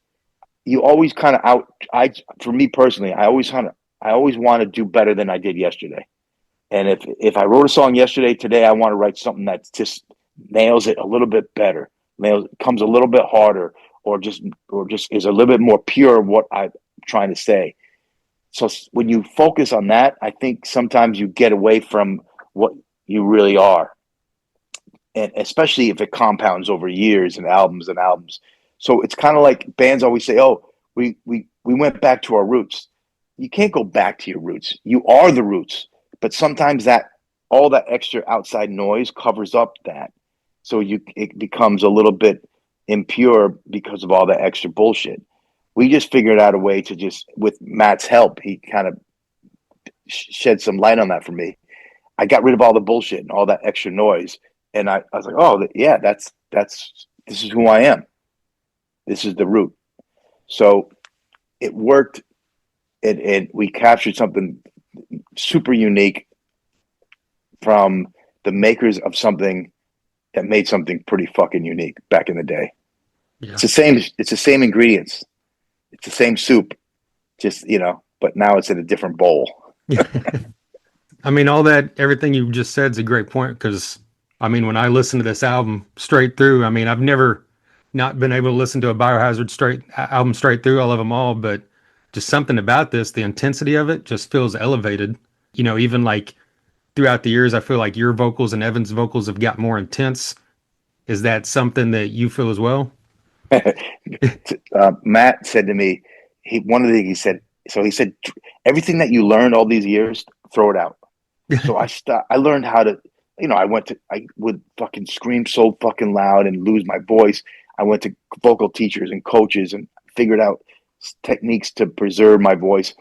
S1: you always kind of for me personally, I always want to do better than I did yesterday. And if I wrote a song yesterday, today I want to write something that just nails it a little bit better, comes a little bit harder, or just is a little bit more pure what I'm trying to say. So when you focus on that, I think sometimes you get away from what you really are, and especially if it compounds over years and albums and albums. So it's kind of like bands always say, "Oh, we went back to our roots." You can't go back to your roots. You are the roots. But sometimes all that extra outside noise covers up that. So it becomes a little bit impure because of all that extra bullshit. We just figured out a way to with Matt's help, he kind of shed some light on that for me. I got rid of all the bullshit and all that extra noise. And I was like, oh, yeah, this is who I am. This is the root. So it worked. And we captured something super unique from the makers of something that made something pretty fucking unique back in the day. Yeah. It's the same ingredients. It's the same soup, just, but now it's in a different bowl.
S2: I mean, everything you just said is a great point, because I mean, when I listen to this album straight through, I mean, I've never not been able to listen to a Biohazard album straight through. I love them all, but just something about this, the intensity of it just feels elevated. Even like throughout the years, I feel like your vocals and Evan's vocals have got more intense. Is that something that you feel as well?
S1: Matt said to me, he said, so he said, everything that you learned all these years, throw it out. So I learned how to, I would fucking scream so fucking loud and lose my voice. I went to vocal teachers and coaches and figured out techniques to preserve my voice.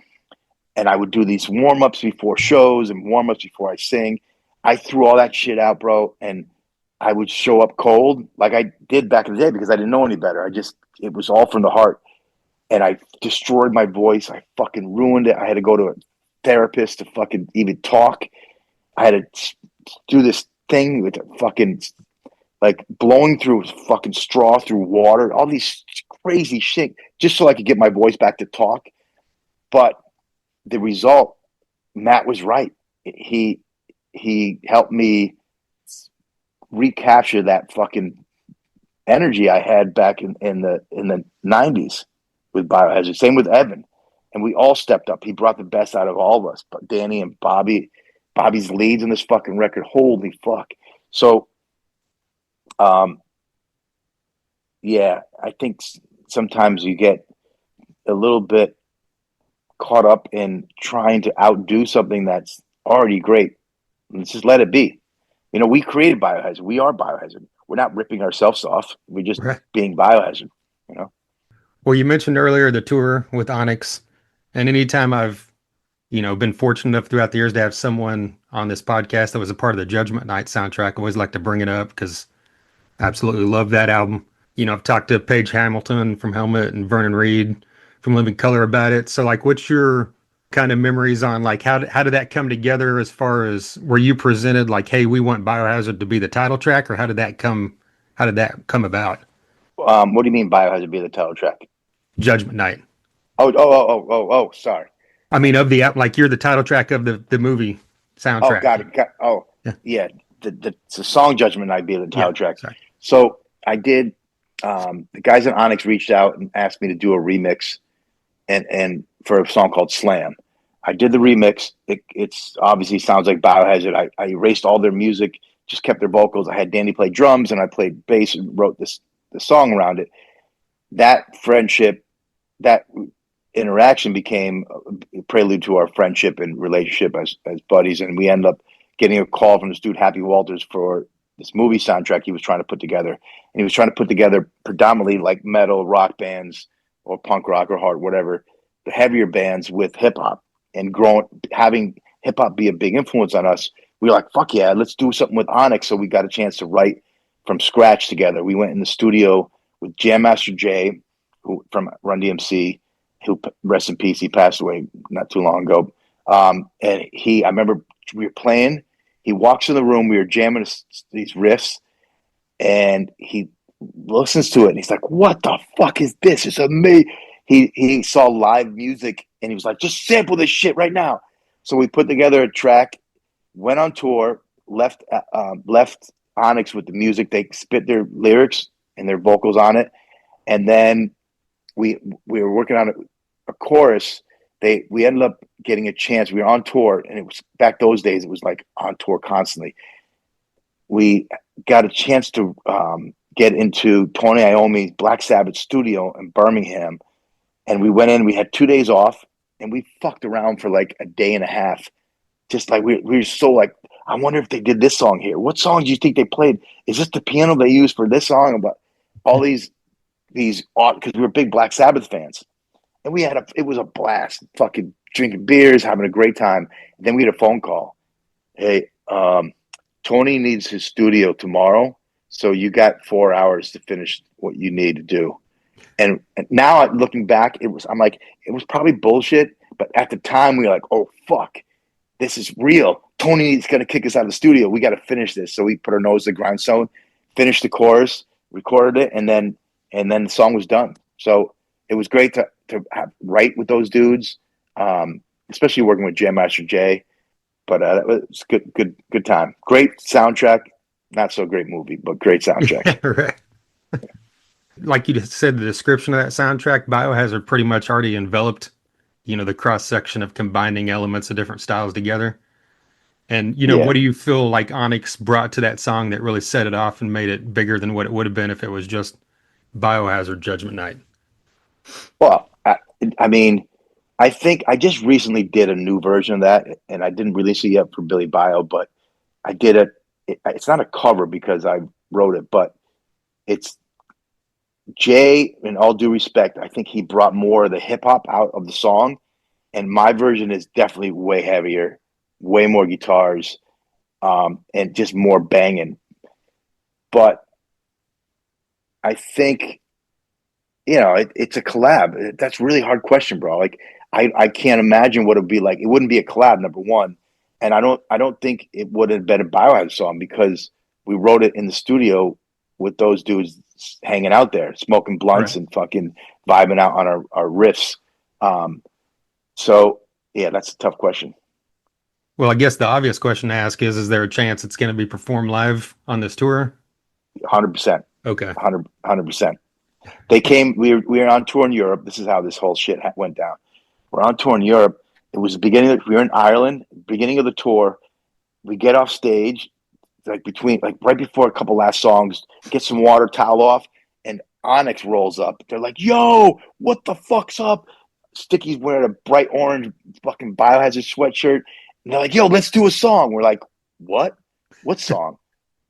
S1: And I would do these warm ups before shows and warm ups before I sing. I threw all that shit out, bro. And I would show up cold like I did back in the day because I didn't know any better. It was all from the heart. And I destroyed my voice. I fucking ruined it. I had to go to a therapist to fucking even talk. I had to do this thing with fucking like blowing through fucking straw through water, all these crazy shit, just so I could get my voice back to talk. But the result, Matt was right. He helped me recapture that fucking energy I had back in the 90s with Biohazard. Same with Evan. And we all stepped up. He brought the best out of all of us. But Danny and Bobby's leads in this fucking record, holy fuck. So yeah, I think sometimes you get a little bit caught up in trying to outdo something that's already great. Let's just let it be. We created Biohazard. We are Biohazard. We're not ripping ourselves off. We're just
S2: Right.
S1: being Biohazard, you know?
S2: Well, you mentioned earlier the tour with Onyx, and anytime I've, been fortunate enough throughout the years to have someone on this podcast that was a part of the Judgment Night soundtrack, I always like to bring it up because I absolutely love that album. I've talked to Paige Hamilton from Helmet and Vernon Reed from Living Color about it. So, like, what's your kind of memories on like how did that come together? As far as were you presented like, hey, we want Biohazard to be the title track, or how did that come? How did that come about?
S1: What do you mean Biohazard be the title track?
S2: Judgment Night.
S1: Sorry.
S2: I mean, of the like, you're the title track of the movie
S1: Oh,
S2: soundtrack.
S1: got it.
S2: Yeah.
S1: Yeah. The song Judgment I'd be the
S2: Yeah.
S1: title track.
S2: Sorry.
S1: So I did. The guys in Onyx reached out and asked me to do a remix, and for a song called Slam. I did the remix. It's obviously sounds like Biohazard. I erased all their music, just kept their vocals. I had Danny play drums and I played bass and wrote the song around it. That friendship, that interaction became a prelude to our friendship and relationship as buddies. And we ended up getting a call from this dude, Happy Walters, for this movie soundtrack he was trying to put together. And he was trying to put together predominantly like metal, rock bands, or punk rock or hard, whatever, the heavier bands with hip hop, and having hip hop be a big influence on us. We were like, fuck yeah, let's do something with Onyx. So we got a chance to write from scratch together. We went in the studio with Jam Master Jay, who from Run DMC, who rest in peace, he passed away not too long ago. And I remember we were playing. He walks in the room. We were jamming these riffs, and he listens to it, and he's like, "What the fuck is this? It's amazing." He saw live music, and he was like, "Just sample this shit right now." So we put together a track, went on tour, left Onyx with the music. They spit their lyrics and their vocals on it, and then we were working on a chorus. We ended up getting a chance. We were on tour, and it was back those days. It was like on tour constantly. We got a chance to get into Tony Iommi's Black Sabbath studio in Birmingham, and we went in. We had 2 days off, and we fucked around for like a day and a half. Just like we were so like, I wonder if they did this song here. What song do you think they played? Is this the piano they used for this song? About all these because we were big Black Sabbath fans, and it was a blast, fucking drinking beers, having a great time. And then we had a phone call. Hey, Tony needs his studio tomorrow, so you got 4 hours to finish what you need to do. And now looking back, I'm like, it was probably bullshit, but at the time we were like, oh fuck, this is real. Tony's gonna kick us out of the studio. We got to finish this. So we put our nose to the grindstone, finished the chorus, recorded it, and then the song was done. So it was great to write with those dudes, especially working with Jam Master Jay. But it was good time. Great soundtrack. Not so great movie, but great soundtrack.
S2: Right. Like you just said, the description of that soundtrack, Biohazard pretty much already enveloped, the cross section of combining elements of different styles together. And,
S1: Yeah.
S2: what do you feel like Onyx brought to that song that really set it off and made it bigger than what it would have been if it was just, Biohazard Judgment Night.
S1: Well, I mean, I think I just recently did a new version of that, and I didn't release it yet for Billy Bio, but I did it. It's not a cover because I wrote it, but it's Jay. In all due respect, I think he brought more of the hip hop out of the song, and my version is definitely way heavier, way more guitars, and just more banging. But I think it's a collab. That's a really hard question, bro. Like I can't imagine what it would be like. It wouldn't be a collab, number one, and I don't think it would have been a Biohazard song because we wrote it in the studio with those dudes hanging out there, smoking blunts
S2: Right.
S1: and fucking vibing out on our riffs. Um, so yeah, that's a tough question.
S2: Well, I guess the obvious question to ask is there a chance it's going to be performed live on this tour?
S1: 100%,
S2: Okay.
S1: 100%. They came. We were on tour in Europe. This is how this whole shit went down. We're on tour in Europe. It was the beginning. We were in Ireland, beginning of the tour. We get off stage, like right before a couple last songs, get some water, towel off, and Onyx rolls up. They're like, "Yo, what the fuck's up?" Sticky's wearing a bright orange fucking Biohazard sweatshirt, and they're like, "Yo, let's do a song." We're like, "What? What song?"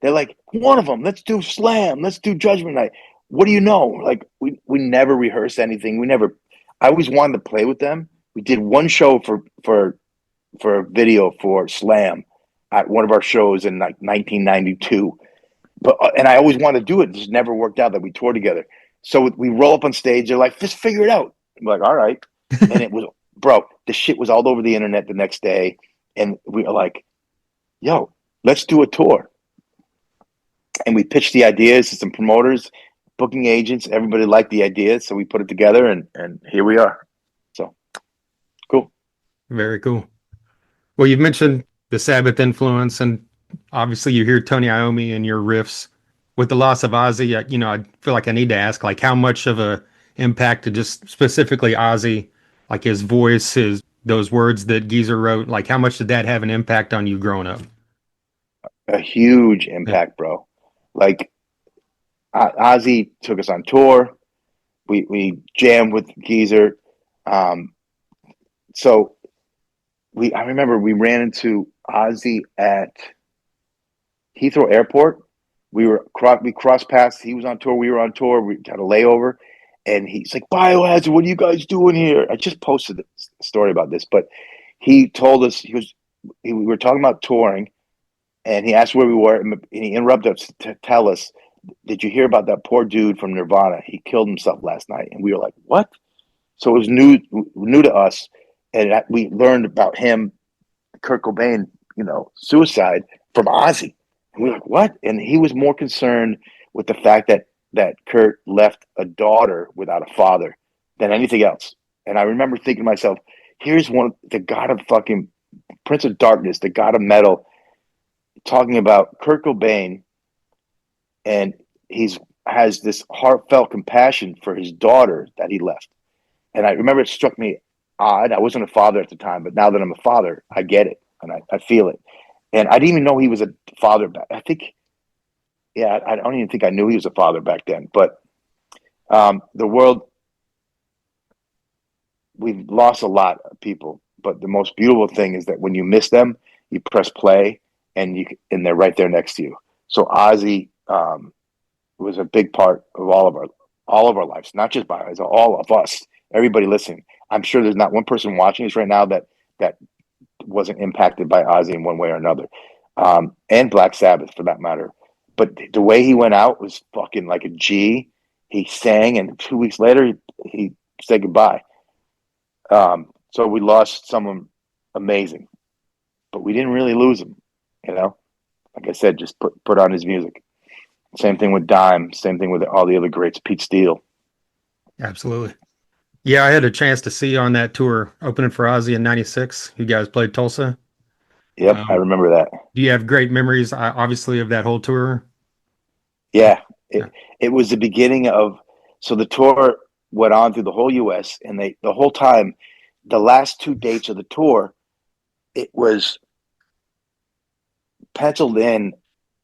S1: They're like, "One of them. Let's do Slam. Let's do Judgment Night." What do you know? Like we never rehearsed anything. We never. I always wanted to play with them. We did one show for a video for Slam at one of our shows in like 1992. But and I always wanted to do it. It just never worked out that we toured together. So we roll up on stage. They're like, "Just figure it out." I'm like, "All right." And it was, bro. The shit was all over the internet the next day, and we were like, "Yo, let's do a tour." And we pitched the ideas to some promoters, booking agents. Everybody liked the idea, so we put it together, and here we are. So cool.
S2: Very cool. Well, you've mentioned the Sabbath influence, and obviously you hear Tony Iommi in your riffs. With the loss of Ozzy, I feel like I need to ask, like, how much of a impact to just specifically Ozzy, like his voice, his those words that Geezer wrote, like, how much did that have an impact on you growing up?
S1: A huge
S2: Yeah,
S1: impact, bro. Like Ozzy took us on tour. We jammed with Geezer. Um, so I remember we ran into Ozzy at Heathrow Airport. We crossed paths. He was on tour. We were on tour. We had a layover, and he's like, "Biohazard, what are you guys doing here?" I just posted a story about this, but he told us we were talking about touring, and he asked where we were, and he interrupted us to tell us, "Did you hear about that poor dude from Nirvana? He killed himself last night." And we were like, "What?" So it was new to us, and we learned about him, Kurt Cobain, suicide from Ozzy. And we were like, "What?" And he was more concerned with the fact that Kurt left a daughter without a father than anything else. And I remember thinking to myself, here's the god of fucking Prince of Darkness, the god of metal, talking about Kurt Cobain, and he's has this heartfelt compassion for his daughter that he left. And I remember it struck me odd. I wasn't a father at the time, but now that I'm a father, I get it and I feel it. And I didn't even know he was a father back. I think, yeah, I don't even think I knew he was a father back then. But the world, we've lost a lot of people. But the most beautiful thing is that when you miss them, you press play and they're right there next to you. So Ozzy was a big part of all of our lives, not just by all of us, everybody listening. I'm sure there's not one person watching this right now that wasn't impacted by Ozzy in one way or another, and Black Sabbath for that matter. But the way he went out was fucking like a G. He sang, and 2 weeks later he said goodbye. So we lost someone amazing, but we didn't really lose him. You know, like I said, just put on his music. Same thing with Dime. Same thing with all the other greats. Pete Steele.
S2: absolutely. Yeah, I had a chance to see you on that tour opening for Ozzy in '96. You guys played Tulsa.
S1: Yep, I
S2: Um,
S1: remember that.
S2: do you have great memories, obviously, of that whole tour?
S1: Yeah,
S2: Yeah.
S1: it was the beginning of. So the tour went on through the whole U.S. and the whole time, the last two dates of the tour, it was penciled in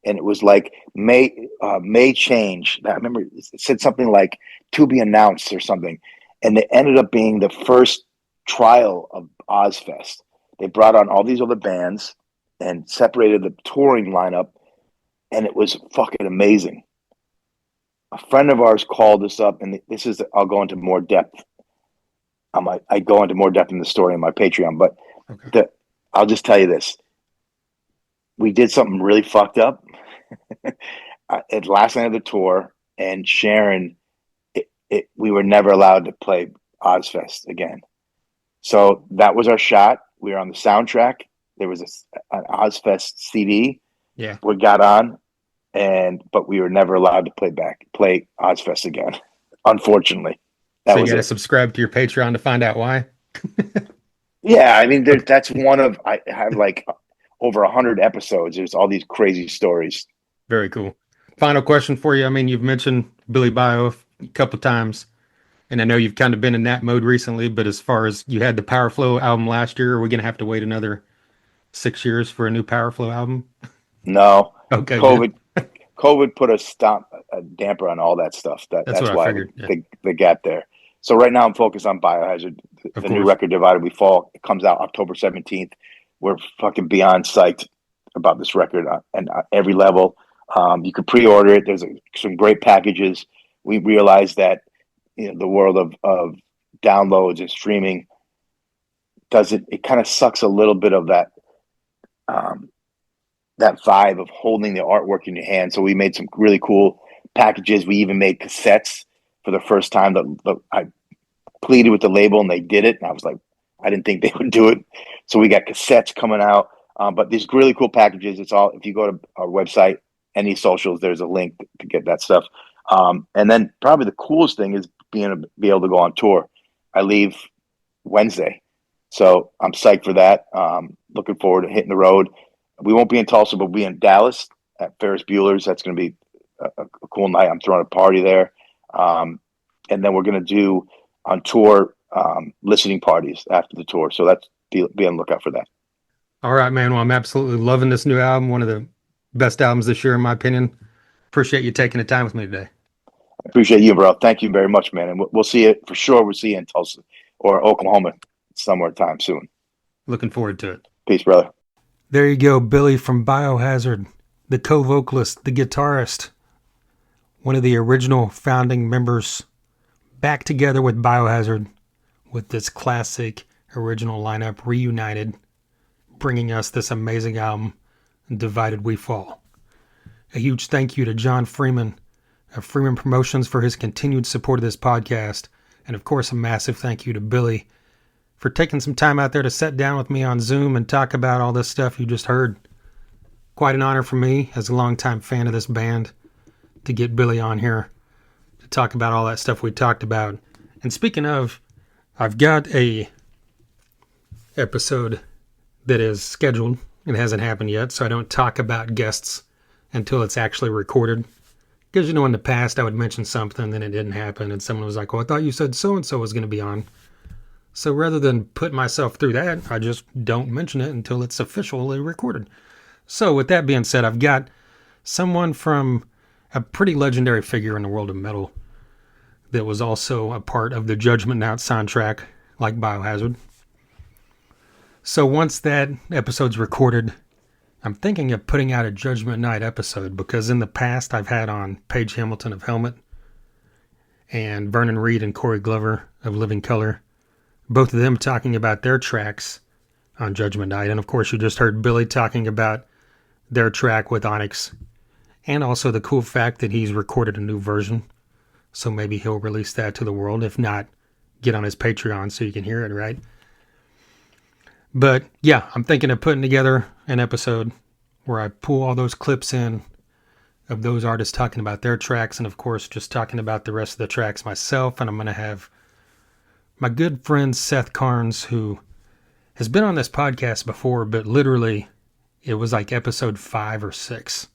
S1: and it was like may change. I remember it said something like to be announced or something, and it ended up being the first trial of Ozfest. They brought on all these other bands and separated the touring lineup, and it was fucking amazing. A friend of ours called us up, and this is I'll go into more depth. I go into more depth in the story on my Patreon, but
S2: Okay.
S1: I'll just tell you this: we did something really fucked up at last night of the tour, and Sharon, we were never allowed to play Ozfest again. So that was our shot. We were on the soundtrack. There was an Ozfest CD
S2: Yeah.
S1: we got on, but we were never allowed to play Ozfest again. Unfortunately,
S2: So
S1: that
S2: you
S1: was
S2: got to
S1: it.
S2: subscribe to your Patreon to find out why.
S1: Yeah, I mean, that's one of I have like over 100 episodes. There's all these crazy stories.
S2: Very cool. Final question for you. I mean, you've mentioned Billy Bio a couple times, and I know you've kind of been in that mode recently. But as far as you had the Power Flow album last year, are we gonna have to wait another 6 years for a new Power Flow album?
S1: No,
S2: Okay, good.
S1: COVID COVID put a damper on all that stuff.
S2: That's what
S1: That's
S2: I
S1: why
S2: figured. Yeah,
S1: the gap there. So right now I'm focused on Biohazard,
S2: of
S1: the new
S2: course.
S1: record Divided We Fall. It comes out October 17th. We're fucking beyond psyched about this record and every level. You can pre-order it. There's some great packages. We realized that the world of downloads and streaming it kind of sucks a little bit of um, that vibe of holding the artwork in your hand. So we made some really cool packages. We even made cassettes for the first time. I pleaded with the label and they did it. And I was like, I didn't think they would do it. So we got cassettes coming out. But these really cool packages. It's all, if you go to our website, any socials, there's a link to get that stuff. And then probably the coolest thing is be able to go on tour. I leave Wednesday. So I'm psyched for that. Looking forward to hitting the road. We won't be in Tulsa, but we'll be in Dallas at Ferris Bueller's. That's going to be a cool night. I'm throwing a party there. And then we're going to do on tour listening parties after the tour. So that's be on the lookout for that.
S2: All right, man. Well, I'm absolutely loving this new album. One of the best albums this year, in my opinion. Appreciate you taking the time with me today.
S1: I appreciate you, bro. Thank you very much, man. And we'll see you for sure. We'll see you in Tulsa or Oklahoma somewhere time soon.
S2: Looking forward to it.
S1: Peace, brother.
S2: There you go, Billy from Biohazard, the co-vocalist, the guitarist, one of the original founding members, back together with Biohazard with this classic original lineup reunited, bringing us this amazing album, Divided We Fall. A huge thank you to John Freeman of Freeman Promotions for his continued support of this podcast, and of course a massive thank you to Billy for taking some time out there to sit down with me on Zoom and talk about all this stuff you just heard. Quite an honor for me, as a longtime fan of this band, to get Billy on here to talk about all that stuff we talked about. And speaking of, I've got a episode that is scheduled. It hasn't happened yet, so I don't talk about guests until it's actually recorded. Because, in the past I would mention something, then it didn't happen, and someone was like, well, I thought you said so-and-so was going to be on. So rather than put myself through that, I just don't mention it until it's officially recorded. So with that being said, I've got someone from a pretty legendary figure in the world of metal that was also a part of the Judgment Night soundtrack, like Biohazard. So once that episode's recorded, I'm thinking of putting out a Judgment Night episode, because in the past I've had on Paige Hamilton of Helmet and Vernon Reid and Corey Glover of Living Colour, both of them talking about their tracks on Judgment Night. And of course, you just heard Billy talking about their track with Onyx, and also the cool fact that he's recorded a new version. So maybe he'll release that to the world. If not, get on his Patreon so you can hear it, right? But yeah, I'm thinking of putting together an episode where I pull all those clips in of those artists talking about their tracks, and of course, just talking about the rest of the tracks myself. And I'm going to have my good friend Seth Carnes, who has been on this podcast before, but literally it was like episode 5 or 6.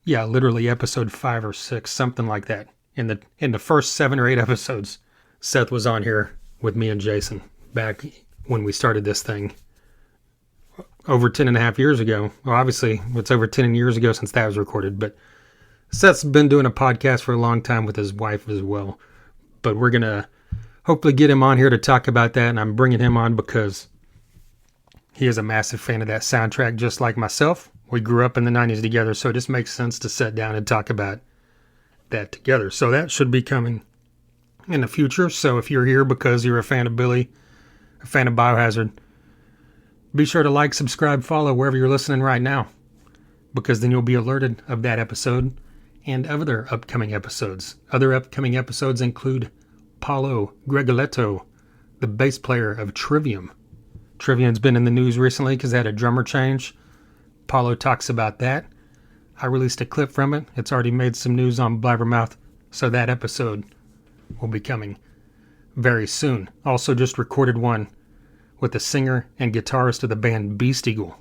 S2: Yeah, literally episode 5 or 6, something like that. In the first 7 or 8 episodes, Seth was on here with me and Jason back when we started this thing over 10 and a half years ago. Well, obviously, it's over 10 years ago since that was recorded, but Seth's been doing a podcast for a long time with his wife as well. But we're going to hopefully get him on here to talk about that, and I'm bringing him on because he is a massive fan of that soundtrack, just like myself. We grew up in the 90s together, so it just makes sense to sit down and talk about that together. So that should be coming in the future. So if you're here because you're a fan of Billy, a fan of Biohazard, be sure to like, subscribe, follow wherever you're listening right now, because then you'll be alerted of that episode and other upcoming episodes. Other upcoming episodes include Paulo Gregoletto, the bass player of Trivium. Trivium's been in the news recently because they had a drummer change. Paulo talks about that. I released a clip from it. It's already made some news on Blabbermouth, so that episode will be coming very soon. Also just recorded one with the singer and guitarist of the band Beast Eagle,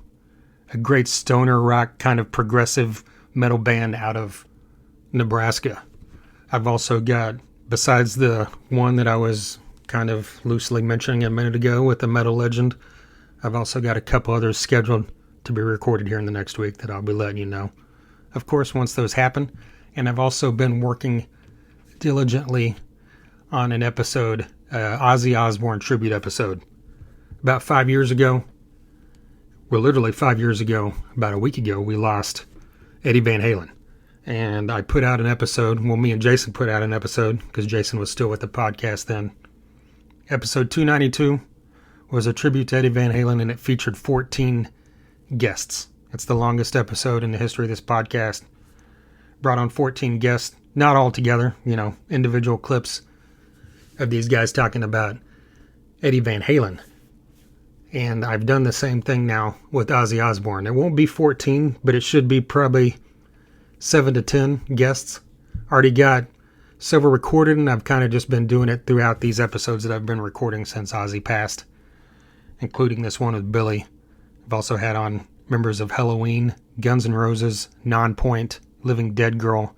S2: a great stoner rock kind of progressive metal band out of Nebraska. I've also got, besides the one that I was kind of loosely mentioning a minute ago with the metal legend, I've also got a couple others scheduled to be recorded here in the next week that I'll be letting you know, of course, once those happen. And I've also been working diligently on an episode, Ozzy Osbourne tribute episode. About 5 years ago, well, literally 5 years ago, about a week ago, we lost Eddie Van Halen. And I put out an episode, well, me and Jason put out an episode, because Jason was still with the podcast then. Episode 292 was a tribute to Eddie Van Halen, and it featured 14 guests. It's the longest episode in the history of this podcast. Brought on 14 guests, not all together, individual clips of these guys talking about Eddie Van Halen. And I've done the same thing now with Ozzy Osbourne. It won't be 14, but it should be probably 7 to 10 guests. Already got several recorded, and I've kind of just been doing it throughout these episodes that I've been recording since Ozzy passed, including this one with Billy. I've also had on members of Halloween, Guns N' Roses, Nonpoint, Living Dead Girl.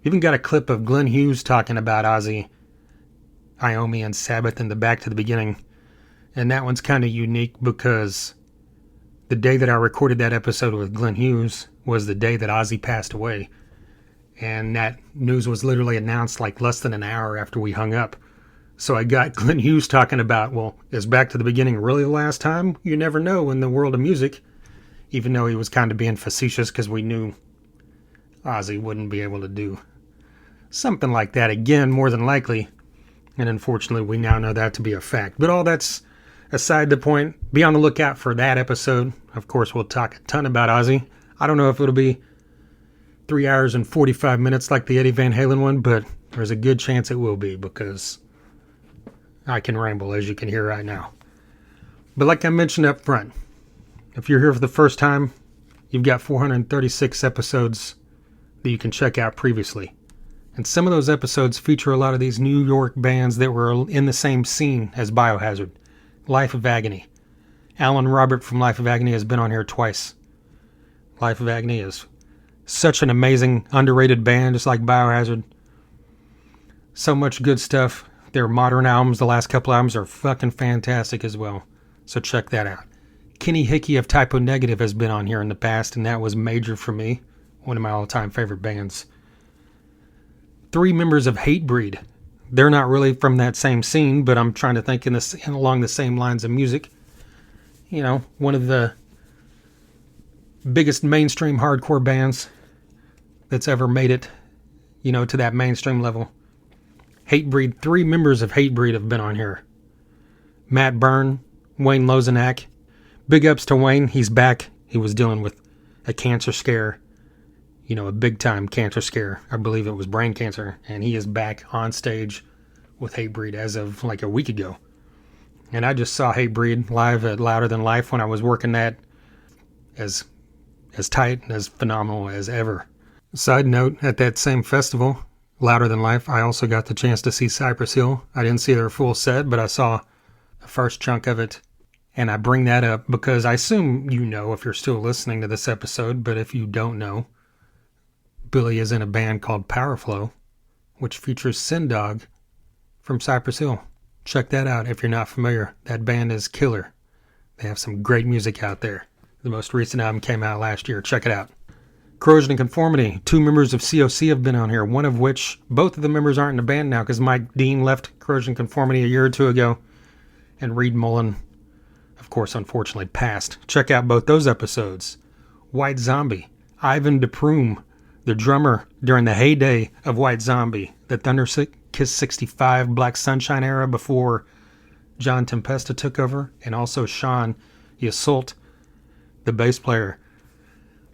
S2: Even got a clip of Glenn Hughes talking about Ozzy, Iommi, and Sabbath in the Back to the Beginning. And that one's kind of unique because the day that I recorded that episode with Glenn Hughes was the day that Ozzy passed away. And that news was literally announced like less than an hour after we hung up. So I got Glenn Hughes talking about, well, is Back to the Beginning really the last time? You never know in the world of music. Even though he was kind of being facetious because we knew Ozzy wouldn't be able to do something like that again, more than likely. And unfortunately, we now know that to be a fact. But all that's aside the point. Be on the lookout for that episode. Of course, we'll talk a ton about Ozzy. I don't know if it'll be 3 hours and 45 minutes like the Eddie Van Halen one, but there's a good chance it will be because I can ramble, as you can hear right now. But like I mentioned up front, if you're here for the first time, you've got 436 episodes that you can check out previously. And some of those episodes feature a lot of these New York bands that were in the same scene as Biohazard. Life of Agony. Alan Robert from Life of Agony has been on here twice. Life of Agony is such an amazing, underrated band, just like Biohazard. So much good stuff. Their modern albums, the last couple albums, are fucking fantastic as well. So check that out. Kenny Hickey of Typo Negative has been on here in the past, and that was major for me. One of my all-time favorite bands. 3 members of Hatebreed. They're not really from that same scene, but I'm trying to think along the same lines of music. One of the biggest mainstream hardcore bands that's ever made it, to that mainstream level. Hatebreed, 3 members of Hatebreed have been on here. Matt Byrne, Wayne Lozenak. Big ups to Wayne, he's back. He was dealing with a cancer scare, a big-time cancer scare. I believe it was brain cancer, and he is back on stage with Hatebreed as of like a week ago. And I just saw Hatebreed live at Louder Than Life when I was working that as tight and as phenomenal as ever. Side note, at that same festival, Louder Than Life, I also got the chance to see Cypress Hill. I didn't see their full set, but I saw the first chunk of it. And I bring that up because I assume you know if you're still listening to this episode, but if you don't know, Billy is in a band called Powerflow, which features Sindog from Cypress Hill. Check that out if you're not familiar. That band is killer. They have some great music out there. The most recent album came out last year. Check it out. Corrosion and Conformity. 2 members of COC have been on here, one of which, both of the members aren't in the band now because Mike Dean left Corrosion and Conformity a year or two ago. And Reed Mullen, of course, unfortunately passed. Check out both those episodes. White Zombie. Ivan DePrume, the drummer during the heyday of White Zombie, the Thunder Kiss 65 Black Sunshine era before John Tempesta took over, and also Sean Yseult, the bass player.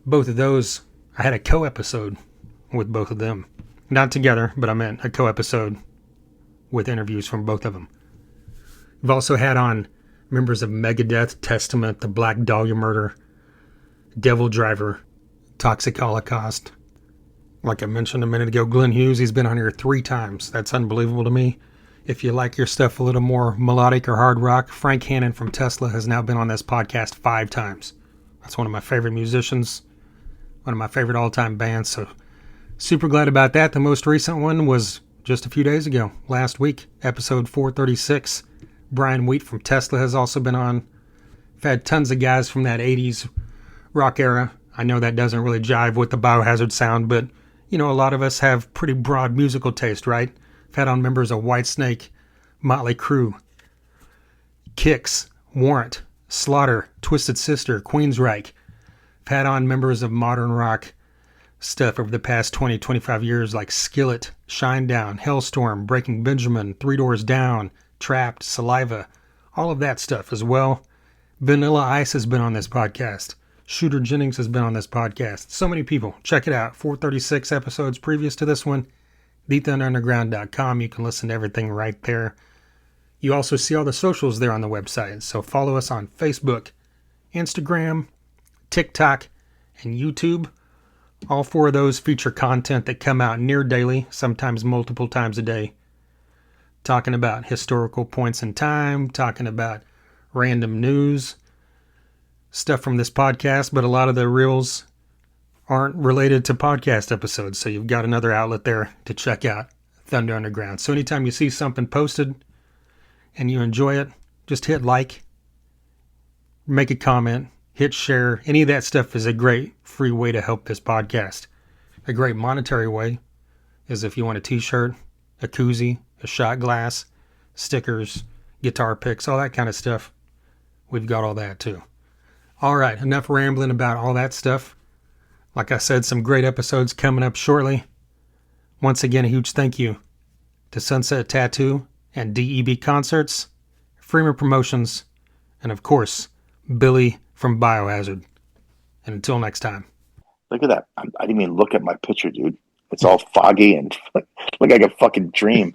S2: Both of those, I had a co-episode with both of them. Not together, but I meant a co-episode with interviews from both of them. We've also had on members of Megadeth, Testament, the Black Dahlia Murder, Devil Driver, Toxic Holocaust. Like I mentioned a minute ago, Glenn Hughes, he's been on here 3 times. That's unbelievable to me. If you like your stuff a little more melodic or hard rock, Frank Hannon from Tesla has now been on this podcast 5 times. That's one of my favorite musicians, one of my favorite all-time bands, so super glad about that. The most recent one was just a few days ago, last week, episode 436. Brian Wheat from Tesla has also been on. I've had tons of guys from that 80s rock era. I know that doesn't really jive with the Biohazard sound, but you know, a lot of us have pretty broad musical taste, right? I've had on members of Whitesnake, Motley Crue, Kix, Warrant, Slaughter, Twisted Sister, Queensryche. I've had on members of modern rock stuff over the past 20, 25 years like Skillet, Shinedown, Hellstorm, Breaking Benjamin, Three Doors Down, Trapped, Saliva, all of that stuff as well. Vanilla Ice has been on this podcast. Shooter Jennings has been on this podcast. So many people. Check it out. 436 episodes previous to this one. TheThunderUnderground.com. You can listen to everything right there. You also see all the socials there on the website. So follow us on Facebook, Instagram, TikTok, and YouTube. All 4 of those feature content that come out near daily, sometimes multiple times a day. Talking about historical points in time, talking about random news, stuff from this podcast, but a lot of the reels aren't related to podcast episodes, so you've got another outlet there to check out, Thunder Underground. So anytime you see something posted and you enjoy it, just hit like, make a comment, hit share. Any of that stuff is a great free way to help this podcast. A great monetary way is if you want a t-shirt, a koozie, a shot glass, stickers, guitar picks, all that kind of stuff. We've got all that too. All right, enough rambling about all that stuff. Like I said, some great episodes coming up shortly. Once again, a huge thank you to Sunset Tattoo and DEB Concerts, Freeman Promotions, and of course, Billy from Biohazard. And until next time.
S1: Look at that. I didn't even look at my picture, dude. It's all foggy and look like a fucking dream.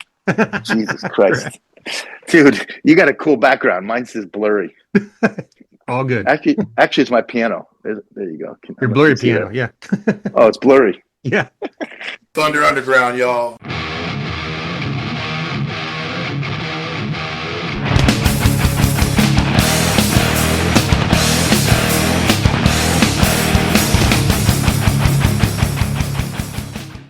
S1: Jesus Christ. Dude, you got a cool background. Mine's just blurry.
S2: All good.
S1: Actually, it's my piano. There you go.
S2: Your blurry piano, yeah.
S1: Oh, it's blurry.
S2: Yeah.
S3: Thunder Underground, y'all.